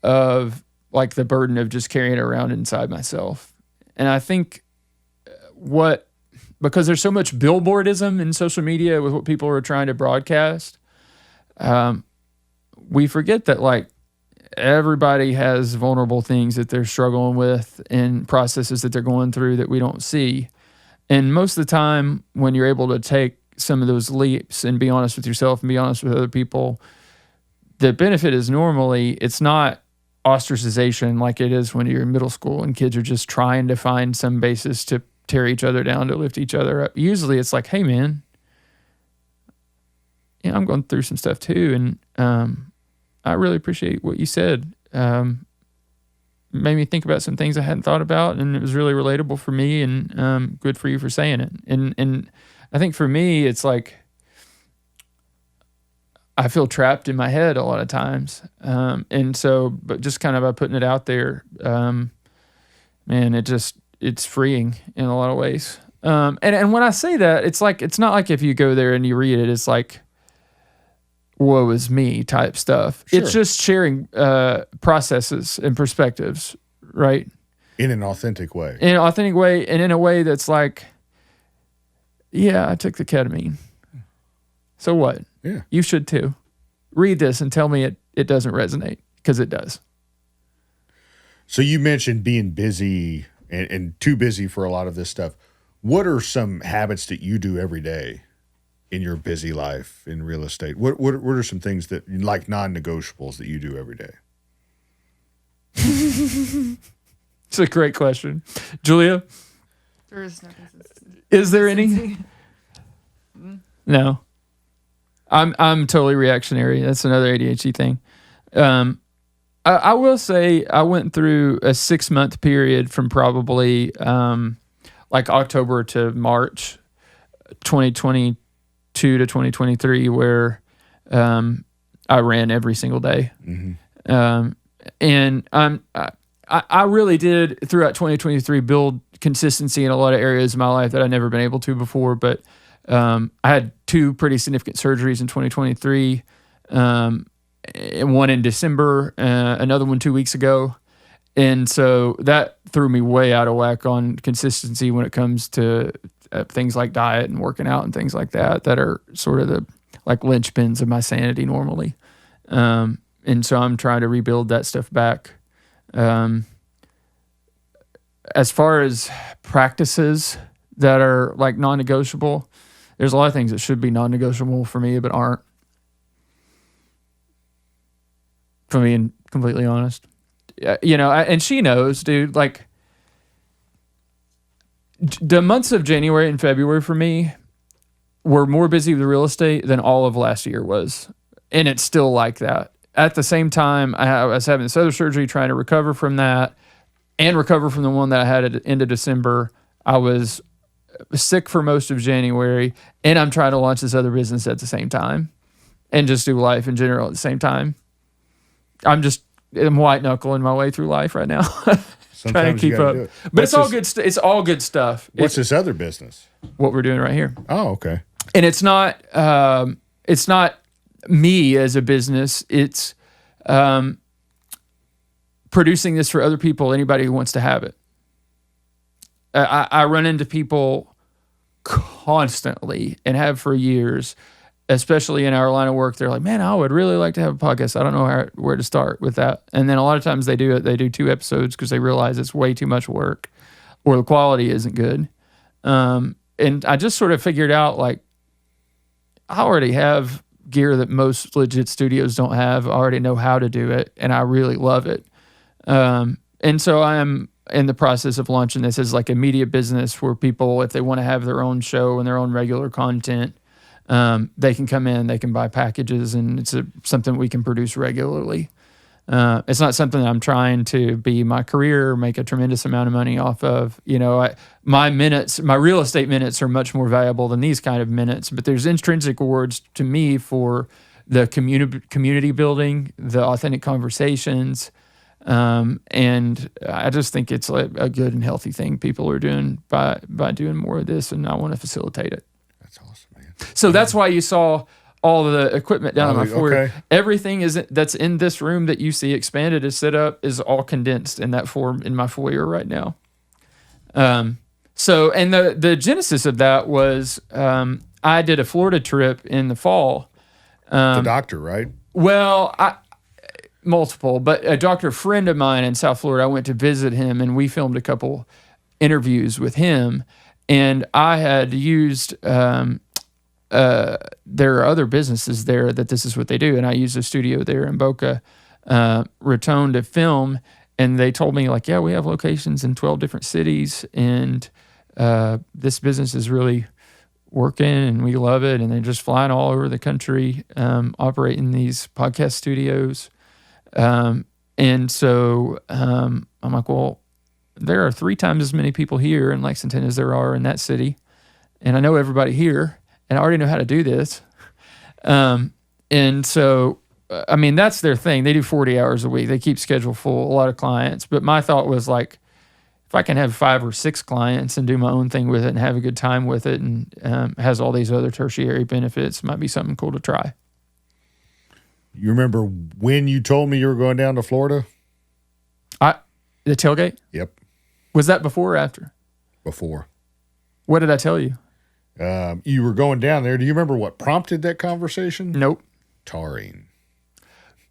of like the burden of just carrying it around inside myself. And I think because there's so much billboardism in social media with what people are trying to broadcast, we forget that like everybody has vulnerable things that they're struggling with and processes that they're going through that we don't see. And most of the time when you're able to take some of those leaps and be honest with yourself and be honest with other people, the benefit is normally it's not ostracization like it is when you're in middle school and kids are just trying to find some basis to tear each other down, to lift each other up. Usually it's like, hey man, I'm going through some stuff too. And I really appreciate what you said. Made me think about some things I hadn't thought about, and it was really relatable for me, and good for you for saying it. And I think for me, it's like I feel trapped in my head a lot of times. And so, but just kind of by putting it out there, man, it's freeing in a lot of ways. And when I say that, it's like, it's not like if you go there and you read it, it's like, woe is me type stuff. Sure. It's just sharing processes and perspectives, right? In an authentic way. In an authentic way, and in a way that's like, yeah, I took the ketamine. So what? Yeah. You should too. Read this and tell me it doesn't resonate, because it does. So you mentioned being busy and too busy for a lot of this stuff. What are some habits that you do every day in your busy life in real estate? What are some things that, like non-negotiables, that you do every day? It's a great question. Julia? There is no consistency. Is there any? No. I'm totally reactionary. That's another ADHD thing. I will say I went through a 6-month period from probably like October to March 2022 to 2023 where I ran every single day. Mm-hmm. And I really did throughout 2023 build consistency in a lot of areas of my life that I'd never been able to before. But I had 2 pretty significant surgeries in 2023. One in December, another one 2 weeks ago. And so that threw me way out of whack on consistency when it comes to things like diet and working out and things like that are sort of the like linchpins of my sanity normally. And so I'm trying to rebuild that stuff back. As far as practices that are like non-negotiable, there's a lot of things that should be non-negotiable for me, but aren't. For being completely honest, and she knows, dude, like the months of January and February for me were more busy with real estate than all of last year was. And it's still like that. At the same time, I was having this other surgery, trying to recover from that and recover from the one that I had at the end of December. I was sick for most of January, and I'm trying to launch this other business at the same time and just do life in general at the same time. I'm white knuckling my way through life right now, trying to keep up. But it's all good. It's all good stuff. What's this other business? What we're doing right here. Oh, okay. And it's not me as a business. It's producing this for other people. Anybody who wants to have it. I run into people constantly and have for years, especially in our line of work. They're like, man, I would really like to have a podcast. I don't know where to start with that. And then a lot of times they do it. They do 2 episodes because they realize it's way too much work or the quality isn't good. And I just sort of figured out, like, I already have gear that most legit studios don't have. I already know how to do it, and I really love it. And so I'm in the process of launching this as like a media business where people, if they want to have their own show and their own regular content, they can come in, they can buy packages, and it's something we can produce regularly. It's not something that I'm trying to be my career or make a tremendous amount of money off of. My real estate minutes are much more valuable than these kind of minutes, but there's intrinsic rewards to me for the community building, the authentic conversations. And I just think it's like a good and healthy thing people are doing by doing more of this, and I want to facilitate it. That's awesome, man. So that's why you saw all the equipment down on my foyer. Okay. Everything that's in this room that you see expanded as set up is all condensed in that form in my foyer right now. So, and the genesis of that was I did a Florida trip in the fall. The doctor, right? Well, multiple, but a doctor friend of mine in South Florida, I went to visit him, and we filmed a couple interviews with him. And I had used, there are other businesses there that this is what they do. And I used a studio there in Boca Raton to film. And they told me, like, yeah, we have locations in 12 different cities, and this business is really working, and we love it. And they're just flying all over the country, operating these podcast studios. And so I'm like, well, there are 3 times as many people here in Lexington as there are in that city. And I know everybody here, and I already know how to do this. And so, I mean, that's their thing. They do 40 hours a week. They keep schedule full, a lot of clients. But my thought was, like, if I can have 5 or 6 clients and do my own thing with it and have a good time with it, and has all these other tertiary benefits, it might be something cool to try. You remember when you told me you were going down to Florida? The tailgate? Yep. Was that before or after? Before. What did I tell you? You were going down there. Do you remember what prompted that conversation? Nope. Taurine.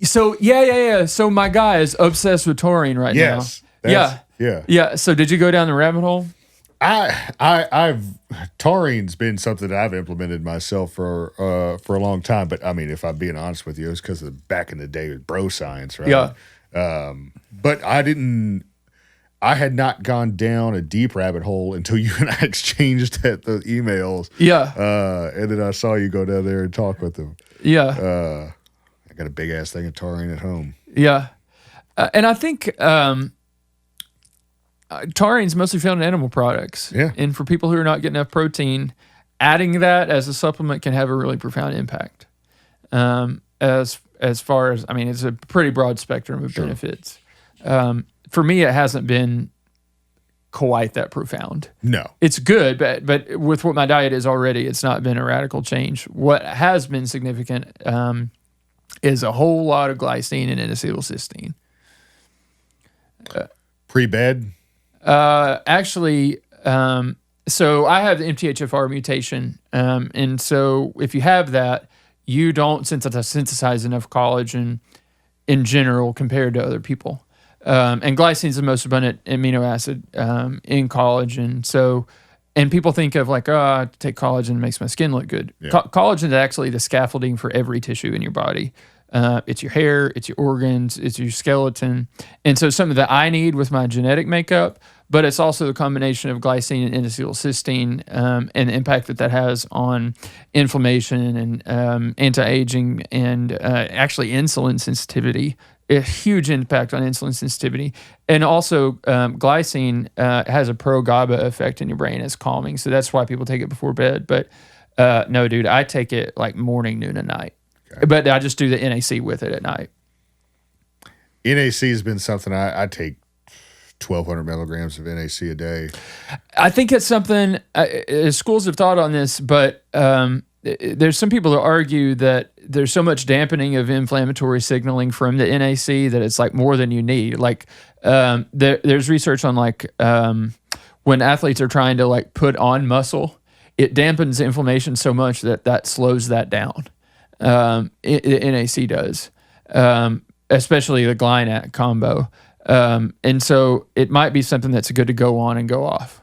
So, yeah. So my guy is obsessed with taurine right now. Yes. Yeah. So did you go down the rabbit hole? I've taurine's been something that I've implemented myself for a long time. But I mean, if I'm being honest with you, it's because of back in the day with bro science, right? Yeah. But I had not gone down a deep rabbit hole until you and I exchanged the emails. Yeah. And then I saw you go down there and talk with them. Yeah. I got a big ass thing of taurine at home. Yeah. And I think taurine's mostly found in animal products. Yeah. And for people who are not getting enough protein, adding that as a supplement can have a really profound impact. as far as, I mean, it's a pretty broad spectrum of benefits. For me, it hasn't been quite that profound. No. It's good, but with what my diet is already, it's not been a radical change. What has been significant is a whole lot of glycine and N-acetylcysteine. Pre-bed? Actually, so I have the MTHFR mutation, and so if you have that, you don't synthesize enough collagen in general compared to other people. And glycine is the most abundant amino acid in collagen. So, and people think of like, I take collagen, it makes my skin look good. Yeah. Collagen is actually the scaffolding for every tissue in your body. It's your hair, it's your organs, it's your skeleton. And so something that I need with my genetic makeup, but it's also the combination of glycine and N-acetylcysteine and the impact that has on inflammation and anti-aging and actually insulin sensitivity. A huge impact on insulin sensitivity. And also glycine has a pro-GABA effect in your brain. It's calming. So that's why people take it before bed. But no, dude, I take it like morning, noon, and night. Okay. But I just do the NAC with it at night. NAC has been something I take 1,200 milligrams of NAC a day. I think it's something, schools have thought on this, but there's some people that argue that there's so much dampening of inflammatory signaling from the NAC that it's like more than you need. Like there's research on like when athletes are trying to like put on muscle, it dampens inflammation so much that slows that down. NAC does, especially the GlyNAC combo. And so it might be something that's good to go on and go off.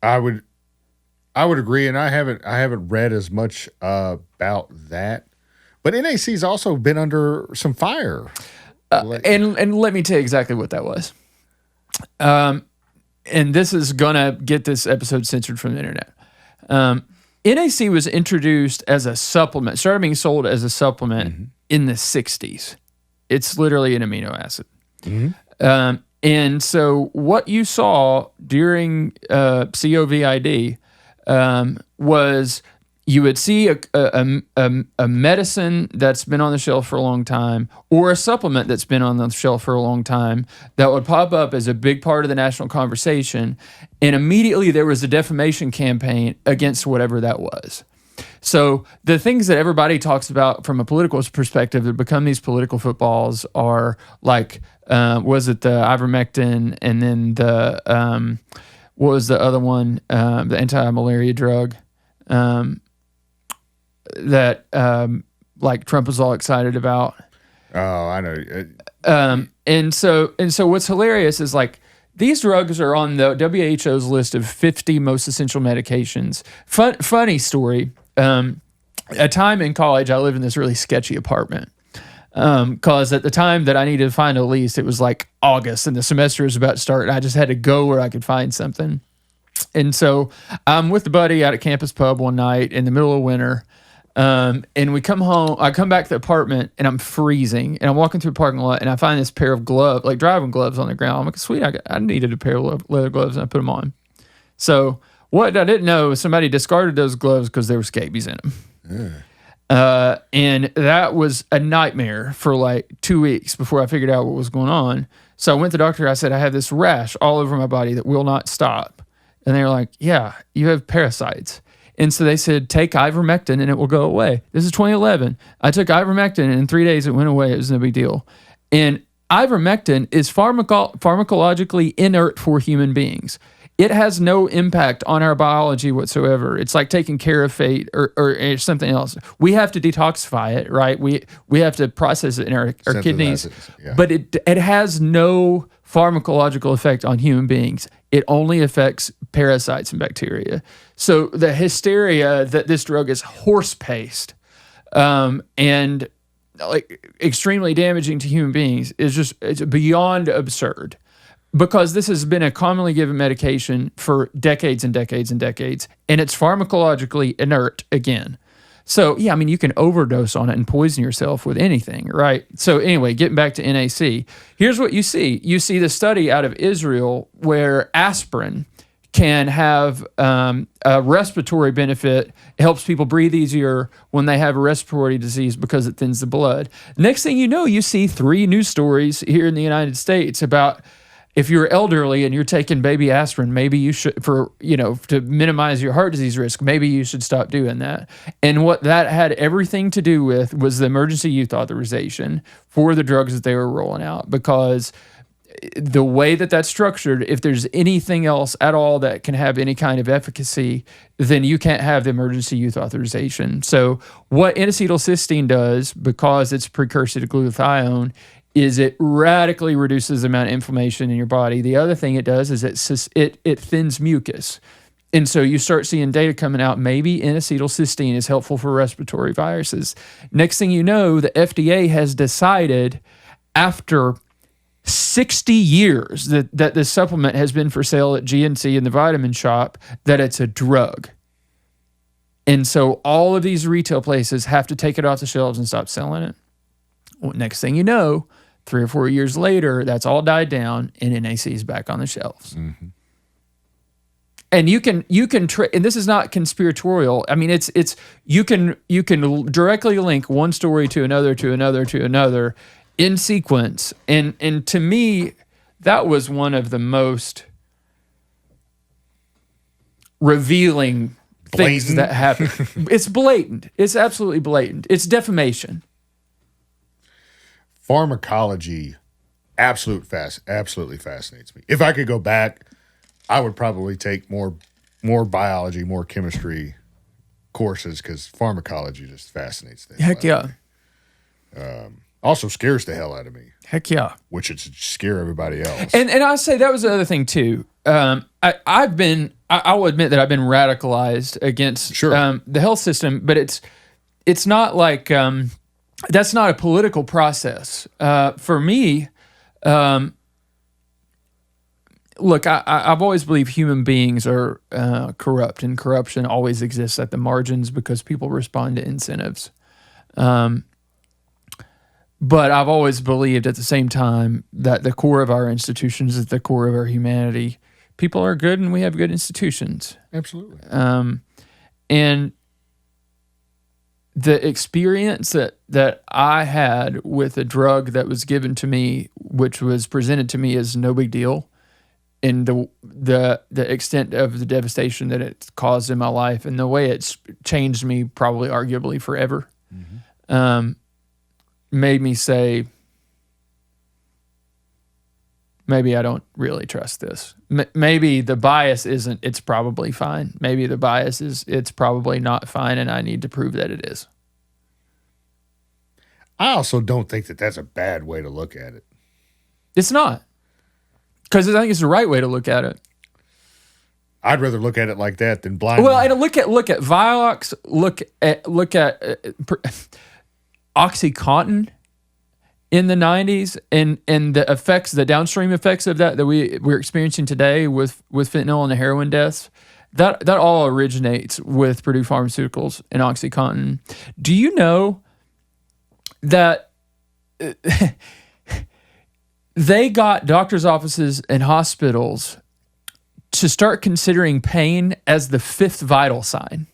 I would agree, and I haven't read as much about that. But NAC's also been under some fire. And let me tell you exactly what that was. And this is gonna get this episode censored from the internet. NAC was introduced as a supplement, started being sold as a supplement in the 60s. It's literally an amino acid. And so what you saw during COVID was you would see a medicine that's been on the shelf for a long time or a supplement that's been on the shelf for a long time that would pop up as a big part of the national conversation, and immediately there was a defamation campaign against whatever that was. So the things that everybody talks about from a political perspective that become these political footballs are like, was it the ivermectin, and then the what was the other one, the anti-malaria drug that like Trump was all excited about. Oh, I know. And so what's hilarious is like these drugs are on the WHO's list of 50 most essential medications. Funny story. A time in college, I lived in this really sketchy apartment. Because at the time that I needed to find a lease, it was like August and the semester was about to start, and I just had to go where I could find something. And so I'm with a buddy out at Campus Pub one night in the middle of winter, and we come home. I come back to the apartment, and I'm freezing, and I'm walking through the parking lot, and I find this pair of gloves, like driving gloves on the ground. I'm like, sweet, I needed a pair of leather gloves, and I put them on. So what I didn't know is somebody discarded those gloves because there were scabies in them. And that was a nightmare for like 2 weeks before I figured out what was going on. So I went to the doctor. I said, I have this rash all over my body that will not stop. And they were like, yeah, you have parasites. And so they said, take ivermectin and it will go away. This is 2011. I took ivermectin and in 3 days it went away. It was no big deal. And ivermectin is pharmacologically inert for human beings. It has no impact on our biology whatsoever. It's like taking Carafate or something else. We have to detoxify it, right? We have to process it in our kidneys. Yeah. But it has no pharmacological effect on human beings. It only affects parasites and bacteria. So the hysteria that this drug is horse paste and like extremely damaging to human beings it's beyond absurd. Because this has been a commonly given medication for decades and decades and decades, and it's pharmacologically inert again. So, yeah, I mean, you can overdose on it and poison yourself with anything, right? So anyway, getting back to NAC, here's what you see. You see the study out of Israel where aspirin can have a respiratory benefit. It helps people breathe easier when they have a respiratory disease because it thins the blood. Next thing you know, you see 3 news stories here in the United States about if you're elderly and you're taking baby aspirin, maybe you should, to minimize your heart disease risk, maybe you should stop doing that. And what that had everything to do with was the emergency use authorization for the drugs that they were rolling out, because the way that that's structured, if there's anything else at all that can have any kind of efficacy, then you can't have the emergency use authorization. So what N-acetylcysteine does, because it's a precursor to glutathione, is it radically reduces the amount of inflammation in your body. The other thing it does is it thins mucus. And so you start seeing data coming out, maybe N-acetylcysteine is helpful for respiratory viruses. Next thing you know, the FDA has decided after 60 years that this supplement has been for sale at GNC in the vitamin shop, that it's a drug. And so all of these retail places have to take it off the shelves and stop selling it. Well, next thing you know, 3 or 4 years later, that's all died down and NAC is back on the shelves. Mm-hmm. And you can and this is not conspiratorial. I mean, it's you can directly link one story to another in sequence. And to me, that was one of the most revealing things that happened. It's blatant. It's absolutely blatant. It's defamation. Pharmacology absolutely fascinates me. If I could go back, I would probably take more biology, more chemistry courses, because pharmacology just fascinates me. Heck yeah. Also scares the hell out of me. Heck yeah. Which would scare everybody else. And I say that was the other thing too. I will admit that I've been radicalized against the health system, but it's not like that's not a political process. For me, look, I've always believed human beings are corrupt, and corruption always exists at the margins because people respond to incentives. But I've always believed at the same time that the core of our institutions is the core of our humanity. People are good and we have good institutions. Absolutely. And the experience that I had with a drug that was given to me, which was presented to me as no big deal, and the extent of the devastation that it's caused in my life and the way it's changed me probably arguably forever, made me say, maybe I don't really trust this. Maybe the bias isn't, it's probably fine. Maybe the bias is, it's probably not fine, and I need to prove that it is. I also don't think that that's a bad way to look at it. It's not. Because I think it's the right way to look at it. I'd rather look at it like that than blind. Well, and look at Vioxx, look at OxyContin in the 90s, and the effects, the downstream effects of that we're experiencing today with fentanyl and the heroin deaths. That all originates with Purdue Pharmaceuticals and OxyContin. Do you know that they got doctors' offices and hospitals to start considering pain as the 5th vital sign?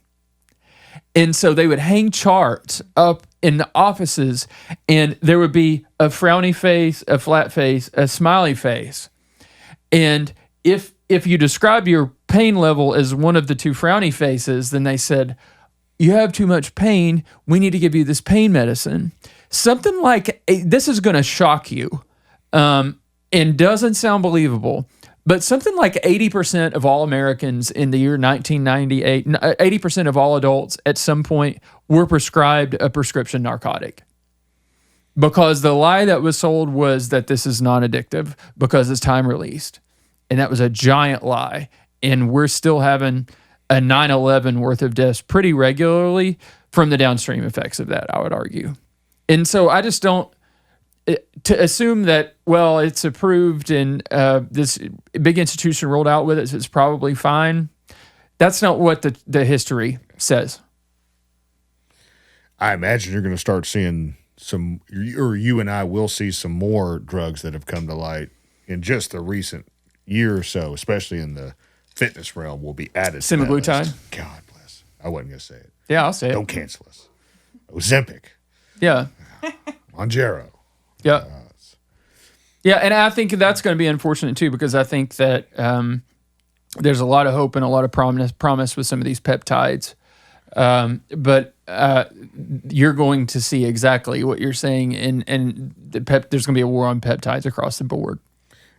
And so they would hang charts up in the offices, and there would be a frowny face, a flat face, a smiley face. And if you describe your pain level as one of the 2 frowny faces, then they said, you have too much pain, we need to give you this pain medicine. Something like, this is going to shock you, and doesn't sound believable, but something like 80% of all Americans in the year 1998, 80% of all adults at some point were prescribed a prescription narcotic. Because the lie that was sold was that this is non-addictive because it's time released. And that was a giant lie. And we're still having a 9/11 worth of deaths pretty regularly from the downstream effects of that, I would argue. And so I just don't, to assume that, well, it's approved and this big institution rolled out with it, so it's probably fine. That's not what the history says. I imagine you're going to start seeing some, or you and I will see some more drugs that have come to light in just the recent year or so, especially in the fitness realm will be added to that list. Semaglutide. God bless. I wasn't going to say it. Yeah, I'll say it. Don't cancel us. Ozempic. Yeah. Monjero. Yeah. Yeah, and I think that's going to be unfortunate too, because I think that there's a lot of hope and a lot of promise with some of these peptides. But you're going to see exactly what you're saying, and there's going to be a war on peptides across the board.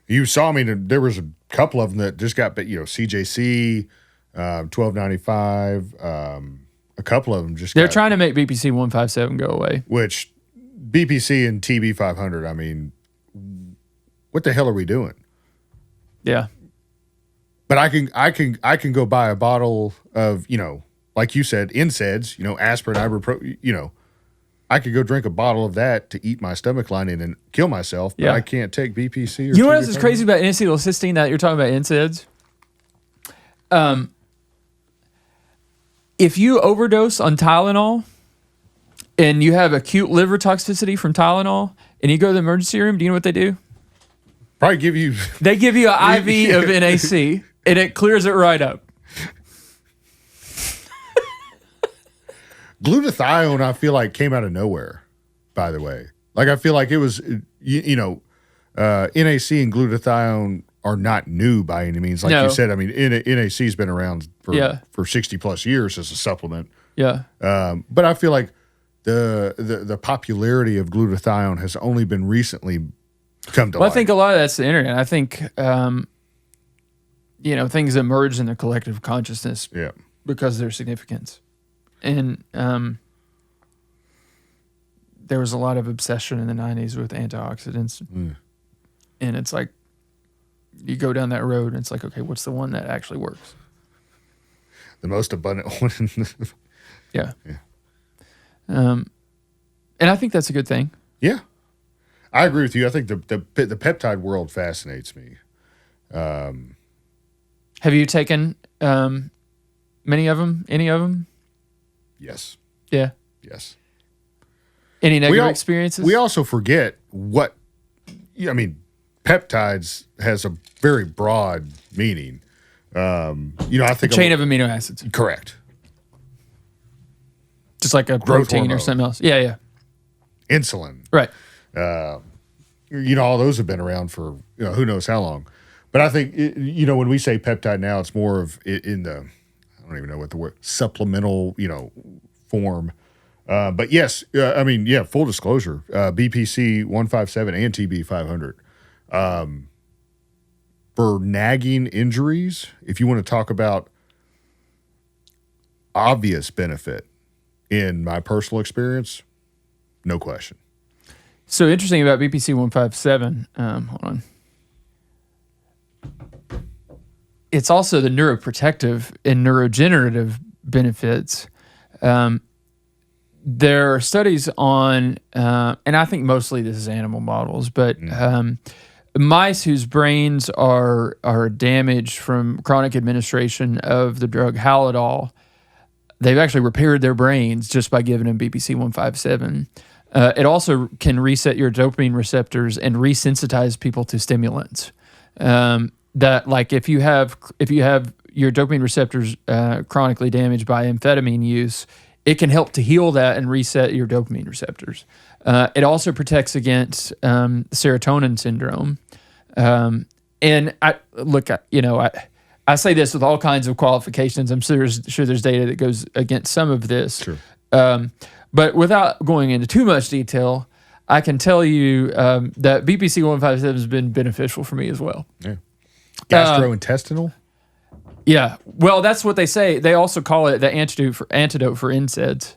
You saw me. There was a couple of them that just got, CJC, 1295. A couple of them just. They're trying to make BPC 157 go away. Which BPC and TB 500. I mean, what the hell are we doing? Yeah. But I can go buy a bottle of, like you said, NSAIDs, aspirin, ibuprofen, I could go drink a bottle of that to eat my stomach lining and kill myself, but I can't take BPC or You know what else is crazy about N-acetylcysteine that you're talking about NSAIDs? If you overdose on Tylenol and you have acute liver toxicity from Tylenol and you go to the emergency room, do you know what they do? Probably give you... They give you an IV of NAC and it clears it right up. Glutathione, I feel like, came out of nowhere, by the way. Like, I feel like it was, NAC and glutathione are not new by any means. Like you said, I mean, NAC has been around for 60 plus years as a supplement. Yeah. But I feel like the popularity of glutathione has only been recently come to light. I think a lot of that's the internet. I think, things emerge in the collective consciousness because of their significance. And there was a lot of obsession in the 90s with antioxidants. And it's like, you go down that road and it's like, okay, what's the one that actually works? The most abundant one. Yeah. And I think that's a good thing. Yeah. I agree with you. I think the peptide world fascinates me. Have you taken many of them? Any of them? Yes. Yeah. Yes. Any negative experiences? We also forget peptides has a very broad meaning. I think a chain of amino acids. Correct. Just like a protein or something else. Yeah, yeah. Insulin. Right. All those have been around for who knows how long. But I think when we say peptide now, it's more of in the I don't even know what the word supplemental form. But yes, full disclosure, BPC 157 and TB 500. For nagging injuries, if you want to talk about obvious benefit in my personal experience, no question. So interesting about BPC 157. Hold on. It's also the neuroprotective and neurogenerative benefits. There are studies on, and I think mostly this is animal models, but mice whose brains are damaged from chronic administration of the drug Halidol, they've actually repaired their brains just by giving them BPC 157. It also can reset your dopamine receptors and resensitize people to stimulants. That like if you have your dopamine receptors chronically damaged by amphetamine use, it can help to heal that and reset your dopamine receptors. It also protects against serotonin syndrome. And I say this with all kinds of qualifications. I'm sure there's data that goes against some of this. Sure. But without going into too much detail, I can tell you that BPC 157 has been beneficial for me as well. Yeah. Gastrointestinal? Yeah. Well, that's what they say. They also call it the antidote for NSAIDs,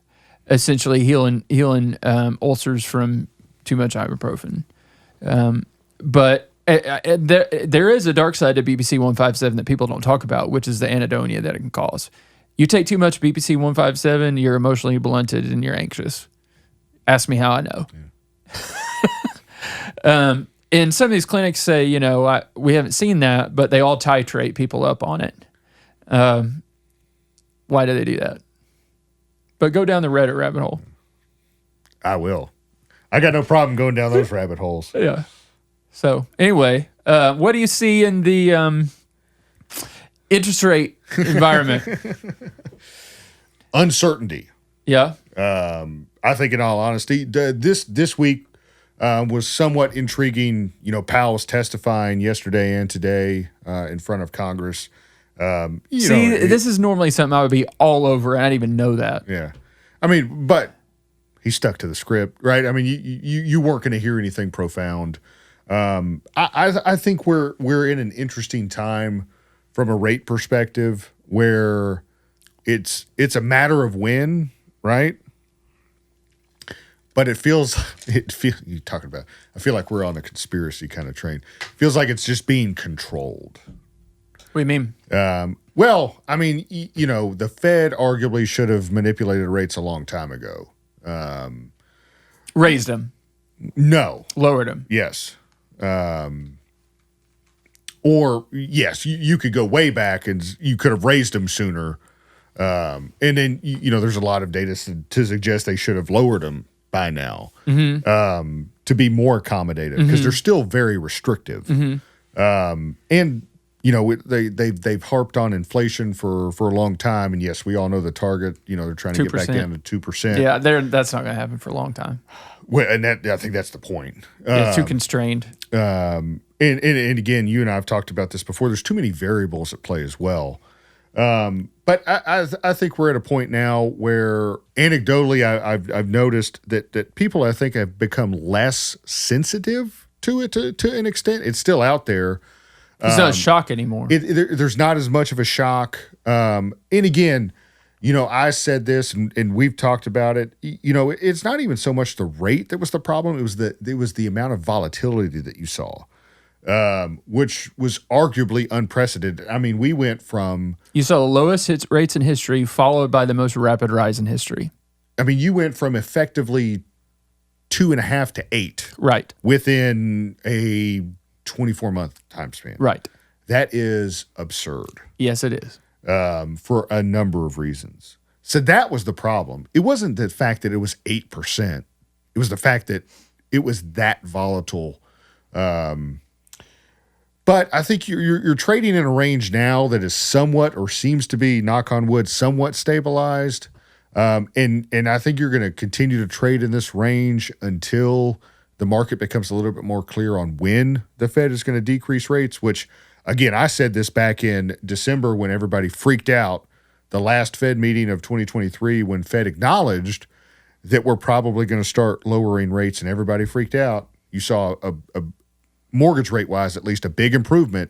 essentially healing ulcers from too much ibuprofen. But there is a dark side to BPC 157 that people don't talk about, which is the anhedonia that it can cause. You take too much BPC 157, you're emotionally blunted and you're anxious. Ask me how I know. Yeah. And some of these clinics say, we haven't seen that, but they all titrate people up on it. Why do they do that? But go down the Reddit rabbit hole. I will. I got no problem going down those rabbit holes. Yeah. So anyway, what do you see in the interest rate environment. Uncertainty. Yeah. I think, in all honesty, this week was somewhat intriguing. You know, Powell was testifying yesterday and today in front of Congress. This is normally something I would be all over, and I didn't even know that. Yeah, I mean, but he stuck to the script, right? I mean, you weren't going to hear anything profound. I think we're in an interesting time from a rate perspective where it's a matter of when, right? But you talking about. I feel like we're on a conspiracy kind of train. Feels like it's just being controlled. What do you mean? Well, I mean, the Fed arguably should have manipulated rates a long time ago. Raised them. No. Lowered them. Yes. Or yes, you could go way back and you could have raised them sooner. And then, there's a lot of data to suggest they should have lowered them by now to be more accommodative because they're still very restrictive. And they've harped on inflation for a long time, and yes, we all know the target. They're trying to 2%. Get back down to 2%. Yeah, that's not going to happen for a long time. Well, and I think that's the point. It's too constrained. And again, you and I have talked about this before. There's too many variables at play as well. But I think we're at a point now where anecdotally I've noticed that people I think have become less sensitive to it to an extent. It's still out there. It's not a shock anymore. There's not as much of a shock. And again, I said this and we've talked about it. It's not even so much the rate that was the problem. It was the amount of volatility that you saw. Which was arguably unprecedented. I mean, we went from... You saw the lowest rates in history, followed by the most rapid rise in history. I mean, you went from effectively 2.5 to 8. Right. Within a 24-month time span. Right. That is absurd. Yes, it is. For a number of reasons. So that was the problem. It wasn't the fact that it was 8%. It was the fact that it was that volatile. But I think you're trading in a range now that is somewhat, or seems to be, knock on wood, somewhat stabilized. And I think you're going to continue to trade in this range until the market becomes a little bit more clear on when the Fed is going to decrease rates, which, again, I said this back in December when everybody freaked out, the last Fed meeting of 2023, when Fed acknowledged that we're probably going to start lowering rates and everybody freaked out. You saw a mortgage rate wise, at least a big improvement.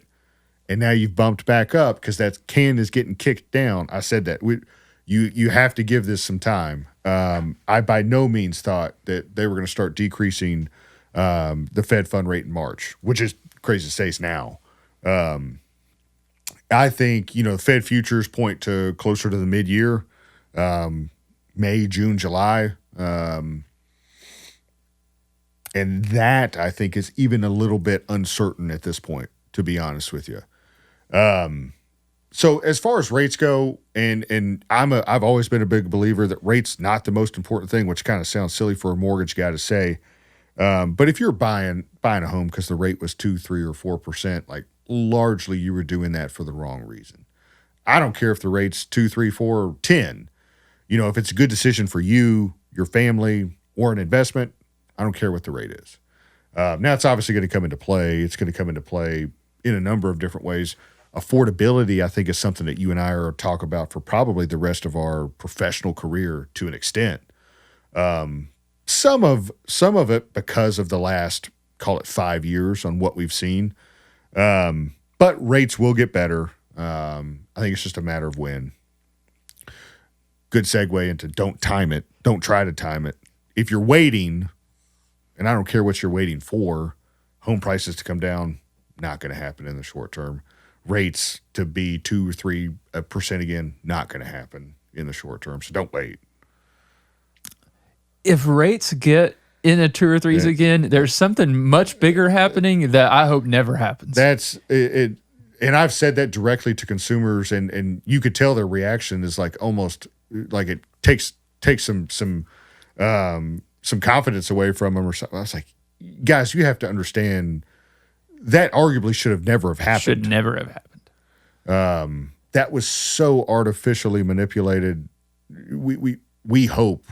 And now you've bumped back up because that can is getting kicked down. I said that you have to give this some time. I by no means thought that they were going to start decreasing the Fed fund rate in March, which is crazy to say it's now. I think, Fed futures point to closer to the mid-year, May, June, July. And that, I think, is even a little bit uncertain at this point, to be honest with you. So as far as rates go, and I've always been a big believer that rates not the most important thing, which kind of sounds silly for a mortgage guy to say. But if you're buying a home because the rate was 2%, 3%, or 4%, like largely you were doing that for the wrong reason. I don't care if the rate's 2, 3, 4, or 10. If it's a good decision for you, your family, or an investment, I don't care what the rate is. Now, it's obviously going to come into play. It's going to come into play in a number of different ways. Affordability, I think, is something that you and I are talk about for probably the rest of our professional career to an extent. Some of it because of the last, call it 5 years on what we've seen. But rates will get better. I think it's just a matter of when. Good segue into don't time it. Don't try to time it. If you're waiting... And I don't care what you're waiting for, home prices to come down, not going to happen in the short term. Rates to be 2 or 3% again, not going to happen in the short term. So don't wait. If rates get in the 2 or 3s again, there's something much bigger happening that I hope never happens. That's it. And I've said that directly to consumers, and you could tell their reaction is like almost like it takes some confidence away from them or something. I was like, guys, you have to understand that arguably should never have happened. Should never have happened. That was so artificially manipulated. We hope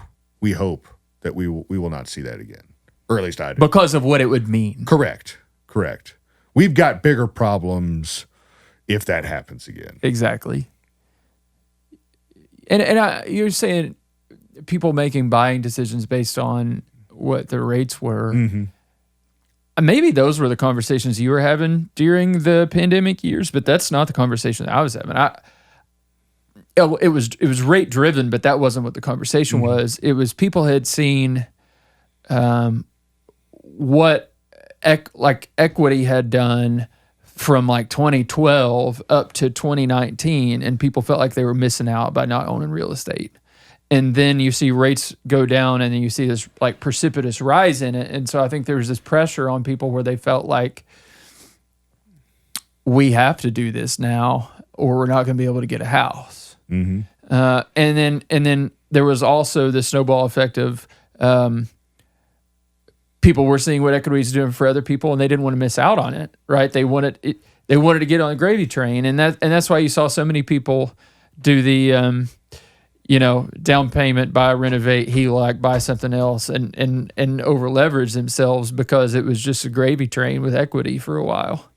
that we will not see that again, or at least I do. Because of what it would mean. Correct. We've got bigger problems if that happens again. Exactly. And you're saying people making buying decisions based on what the rates were. Mm-hmm. Maybe those were the conversations you were having during the pandemic years, but that's not the conversation that I was having. It was rate driven, but that wasn't what the conversation was. It was people had seen what equity had done from like 2012 up to 2019, and people felt like they were missing out by not owning real estate. And then you see rates go down, and then you see this like precipitous rise in it. And so I think there was this pressure on people where they felt like we have to do this now, or we're not going to be able to get a house. Mm-hmm. And then there was also the snowball effect of people were seeing what equity is doing for other people, and they didn't want to miss out on it. Right? They wanted to get on the gravy train, and that's why you saw so many people do the down payment, buy, renovate, HELOC, buy something else, and over leverage themselves because it was just a gravy train with equity for a while.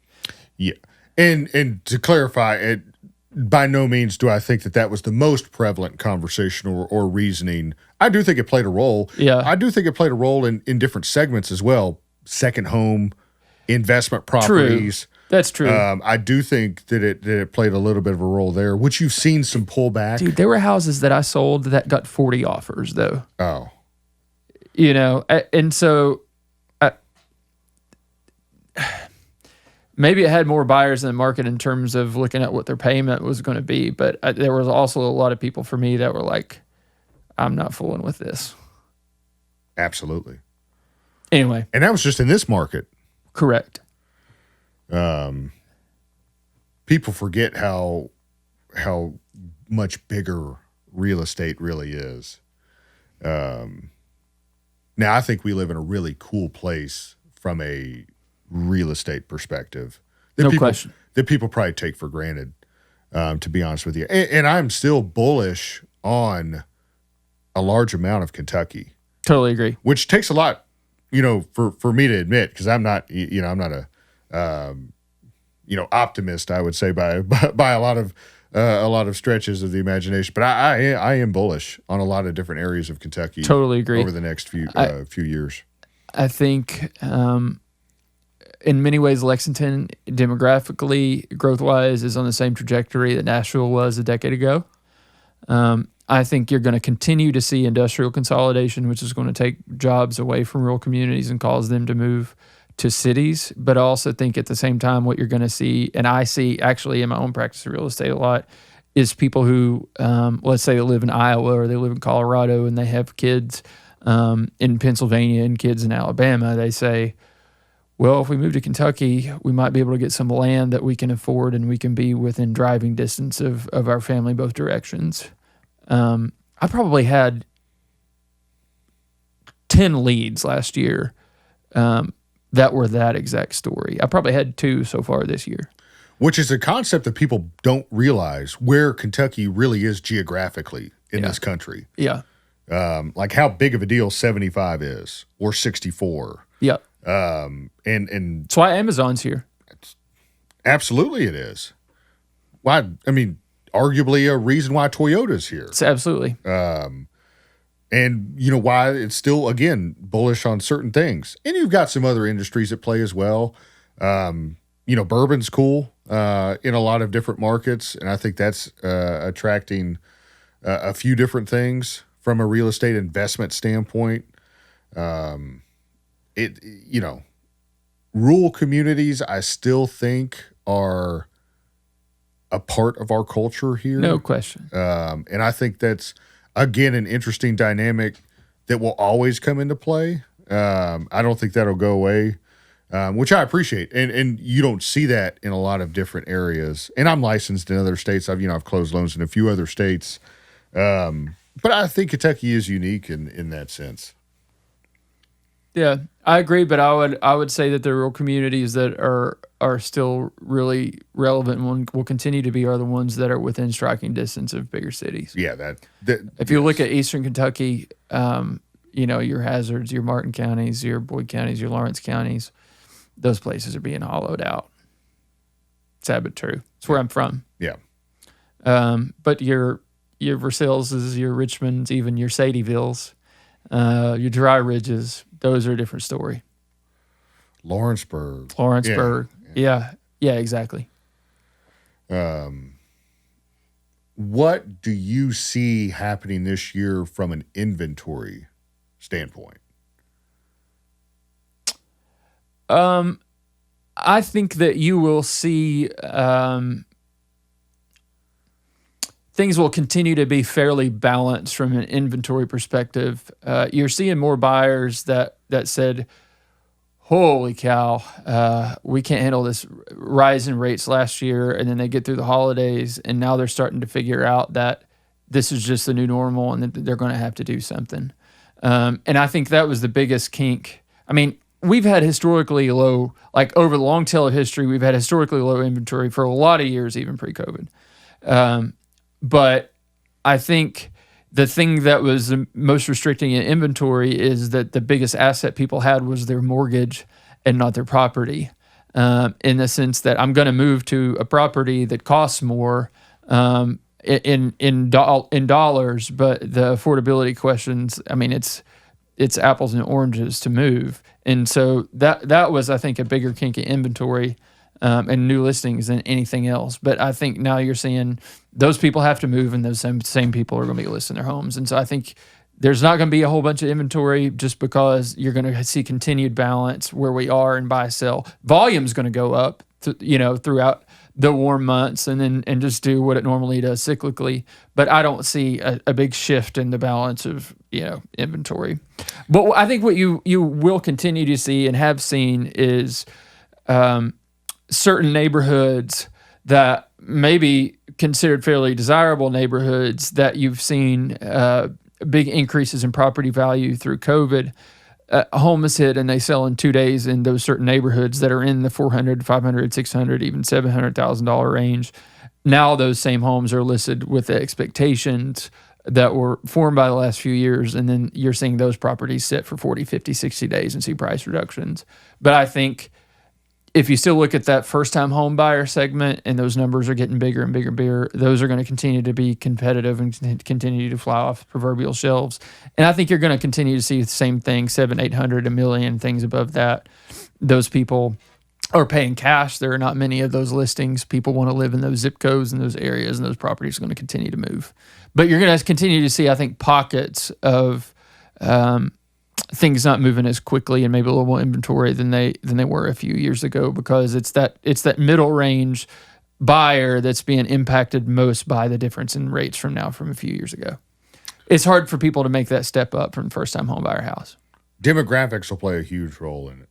Yeah, and to clarify, by no means do I think that was the most prevalent conversation or reasoning. I do think it played a role. Yeah, I do think it played a role in different segments as well. Second home, investment properties. True. That's true. I do think that it played a little bit of a role there, which you've seen some pullback. Dude, there were houses that I sold that got 40 offers, though. Oh. And so maybe it had more buyers in the market in terms of looking at what their payment was going to be, but there was also a lot of people for me that were like, I'm not fooling with this. Absolutely. Anyway. And that was just in this market. Correct. People forget how much bigger real estate really is. Now I think we live in a really cool place from a real estate perspective. Question. That people probably take for granted, to be honest with you. And I'm still bullish on a large amount of Kentucky. Totally agree. Which takes a lot, for me to admit, because I'm not a optimist, I would say by a lot of stretches of the imagination, but I am bullish on a lot of different areas of Kentucky. Totally agree. Over the next few years. I think in many ways, Lexington demographically, growth wise, is on the same trajectory that Nashville was a decade ago. I think you're going to continue to see industrial consolidation, which is going to take jobs away from rural communities and cause them to move to cities. But I also think at the same time, what you're going to see, and I see actually in my own practice of real estate a lot, is people who, let's say they live in Iowa or they live in Colorado and they have kids in Pennsylvania and kids in Alabama. They say, well, if we move to Kentucky, we might be able to get some land that we can afford and we can be within driving distance of our family both directions. I probably had 10 leads last year that were that exact story. I probably had 2 so far this year. Which is a concept that people don't realize where Kentucky really is geographically in this country. Yeah. Like how big of a deal 75 is or 64. Yeah. And that's why Amazon's here. Absolutely it is. Why? I mean, arguably a reason why Toyota's here. It's absolutely. And you know why it's still, again, bullish on certain things. And you've got some other industries at play as well. Bourbon's cool in a lot of different markets. And I think that's attracting a few different things from a real estate investment standpoint. Rural communities, I still think, are a part of our culture here. No question. And I think that's, again, an interesting dynamic that will always come into play. I don't think that'll go away, which I appreciate. And you don't see that in a lot of different areas. And I'm licensed in other states. I've closed loans in a few other states. But I think Kentucky is unique in that sense. Yeah. I agree, but I would say that the rural communities that are still really relevant and will continue to be are the ones that are within striking distance of bigger cities. Yeah, if you look at Eastern Kentucky, your Hazards, your Martin counties, your Boyd counties, your Lawrence counties, those places are being hollowed out. Sad but true. It's where I'm from. Yeah. But your Versailles's, your Richmonds, even your Sadievilles, your Dry Ridges, those are a different story. Lawrenceburg. Yeah, exactly. What do you see happening this year from an inventory standpoint? I think that you will see things will continue to be fairly balanced from an inventory perspective. You're seeing more buyers that said, holy cow, we can't handle this rise in rates last year. And then they get through the holidays, and now they're starting to figure out that this is just the new normal and that they're going to have to do something. And I think that was the biggest kink. I mean, we've had historically low, like over the long tail of history, we've had historically low inventory for a lot of years, even pre-COVID. But I think the thing that was the most restricting in inventory is that the biggest asset people had was their mortgage and not their property. In the sense that I'm going to move to a property that costs more in dollars, but the affordability questions, I mean, it's apples and oranges to move. And so that was, I think, a bigger kink in inventory and new listings than anything else. But I think now you're seeing those people have to move, and those same people are going to be listing their homes. And so I think there's not going to be a whole bunch of inventory just because you're going to see continued balance where we are in buy sell. Volume's going to go up, throughout the warm months, and just do what it normally does cyclically. But I don't see a big shift in the balance of inventory. But I think what you will continue to see and have seen is certain neighborhoods that may be considered fairly desirable neighborhoods that you've seen big increases in property value through COVID. A home is hit and they sell in 2 days in those certain neighborhoods that are in the $400, $500, $600, even $700,000 range. Now those same homes are listed with the expectations that were formed by the last few years, and then you're seeing those properties sit for 40, 50, 60 days and see price reductions. But I think if you still look at that first-time home buyer segment and those numbers are getting bigger and bigger and bigger, those are going to continue to be competitive and continue to fly off proverbial shelves. And I think you're going to continue to see the same thing, 700, 800, $1 million, things above that. Those people are paying cash. There are not many of those listings. People want to live in those zip codes and those areas, and those properties are going to continue to move. But you're going to continue to see, I think, pockets of things not moving as quickly and maybe a little more inventory than they were a few years ago, because it's that middle range buyer that's being impacted most by the difference in rates from a few years ago. It's hard for people to make that step up from first time home buyer house. Demographics will play a huge role in it.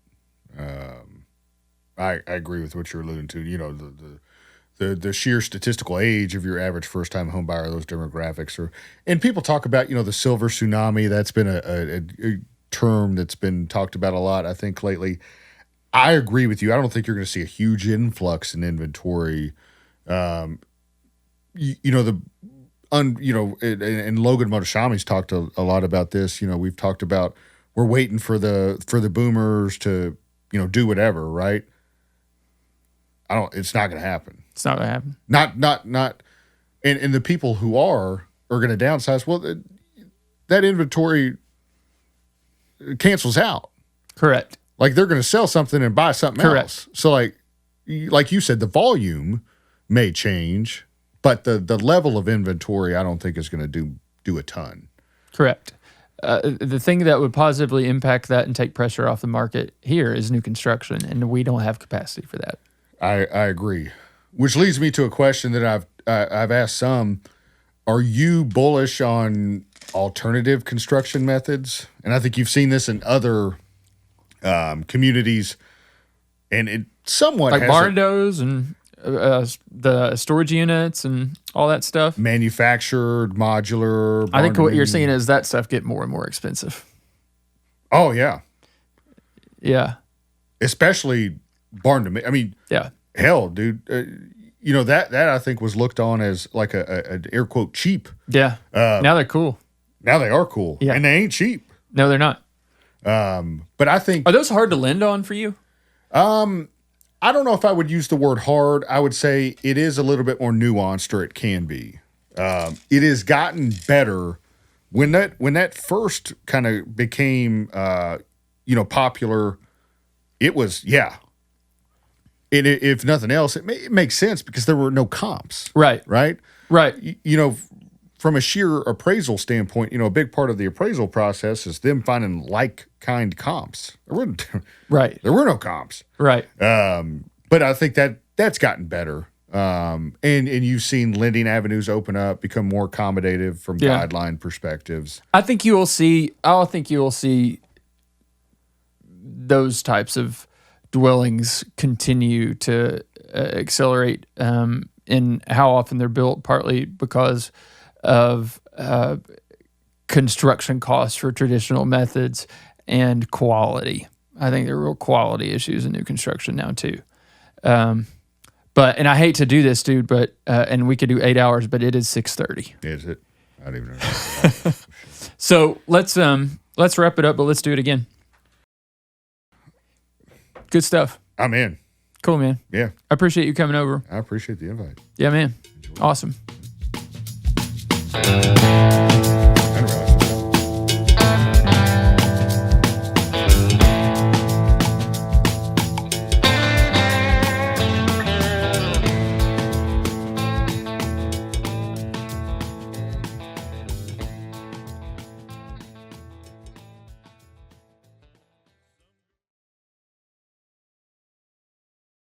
I agree with what you're alluding to. The sheer statistical age of your average first time home buyer, those demographics are, and people talk about the silver tsunami. That's been a term that's been talked about a lot, I think, lately. I agree with you. I don't think you're going to see a huge influx in inventory. And Logan Motoshami's talked a lot about this. We've talked about we're waiting for the boomers to do whatever, right? It's not going to happen. It's not going to happen. Not. And the people who are going to downsize. Well, that inventory cancels out. Correct. Like they're going to sell something and buy something else. So like you said, the volume may change, but the level of inventory I don't think is going to do a ton. Correct. The thing that would positively impact that and take pressure off the market here is new construction, and we don't have capacity for that. I agree. Which leads me to a question that I've asked some. Are you bullish on alternative construction methods? And I think you've seen this in other communities, and it somewhat like barn-dos and the storage units and all that stuff. Manufactured, modular. I think what you're seeing is that stuff get more and more expensive. Oh, yeah. Yeah. especially barn to I mean, Yeah. hell, dude. You know, that I think was looked on as like an air quote cheap. Yeah. Now they're cool. Now they are cool, Yeah. and they ain't cheap. No, they're not. But I think Are those hard to lend on for you? I don't know if I would use the word hard. I would say it is a little bit more nuanced, or it can be. It has gotten better when that first kind of became popular. It was if nothing else, it makes sense because there were no comps. Right. Right. Right. From a sheer appraisal standpoint, a big part of the appraisal process is them finding like-kind comps. Right. There were no comps. Right. But I think that's gotten better. And you've seen lending avenues open up, become more accommodative from guideline perspectives. I think you will see those types of dwellings continue to accelerate in how often they're built, partly because of construction costs for traditional methods and quality. I think there are real quality issues in new construction now too. And I hate to do this, dude, but and we could do 8 hours, but it is 6:30. Is it? I don't even know. So let's wrap it up, but let's do it again. Good stuff. I'm in. Cool, man. Yeah. I appreciate you coming over. I appreciate the invite. Yeah, man. Awesome.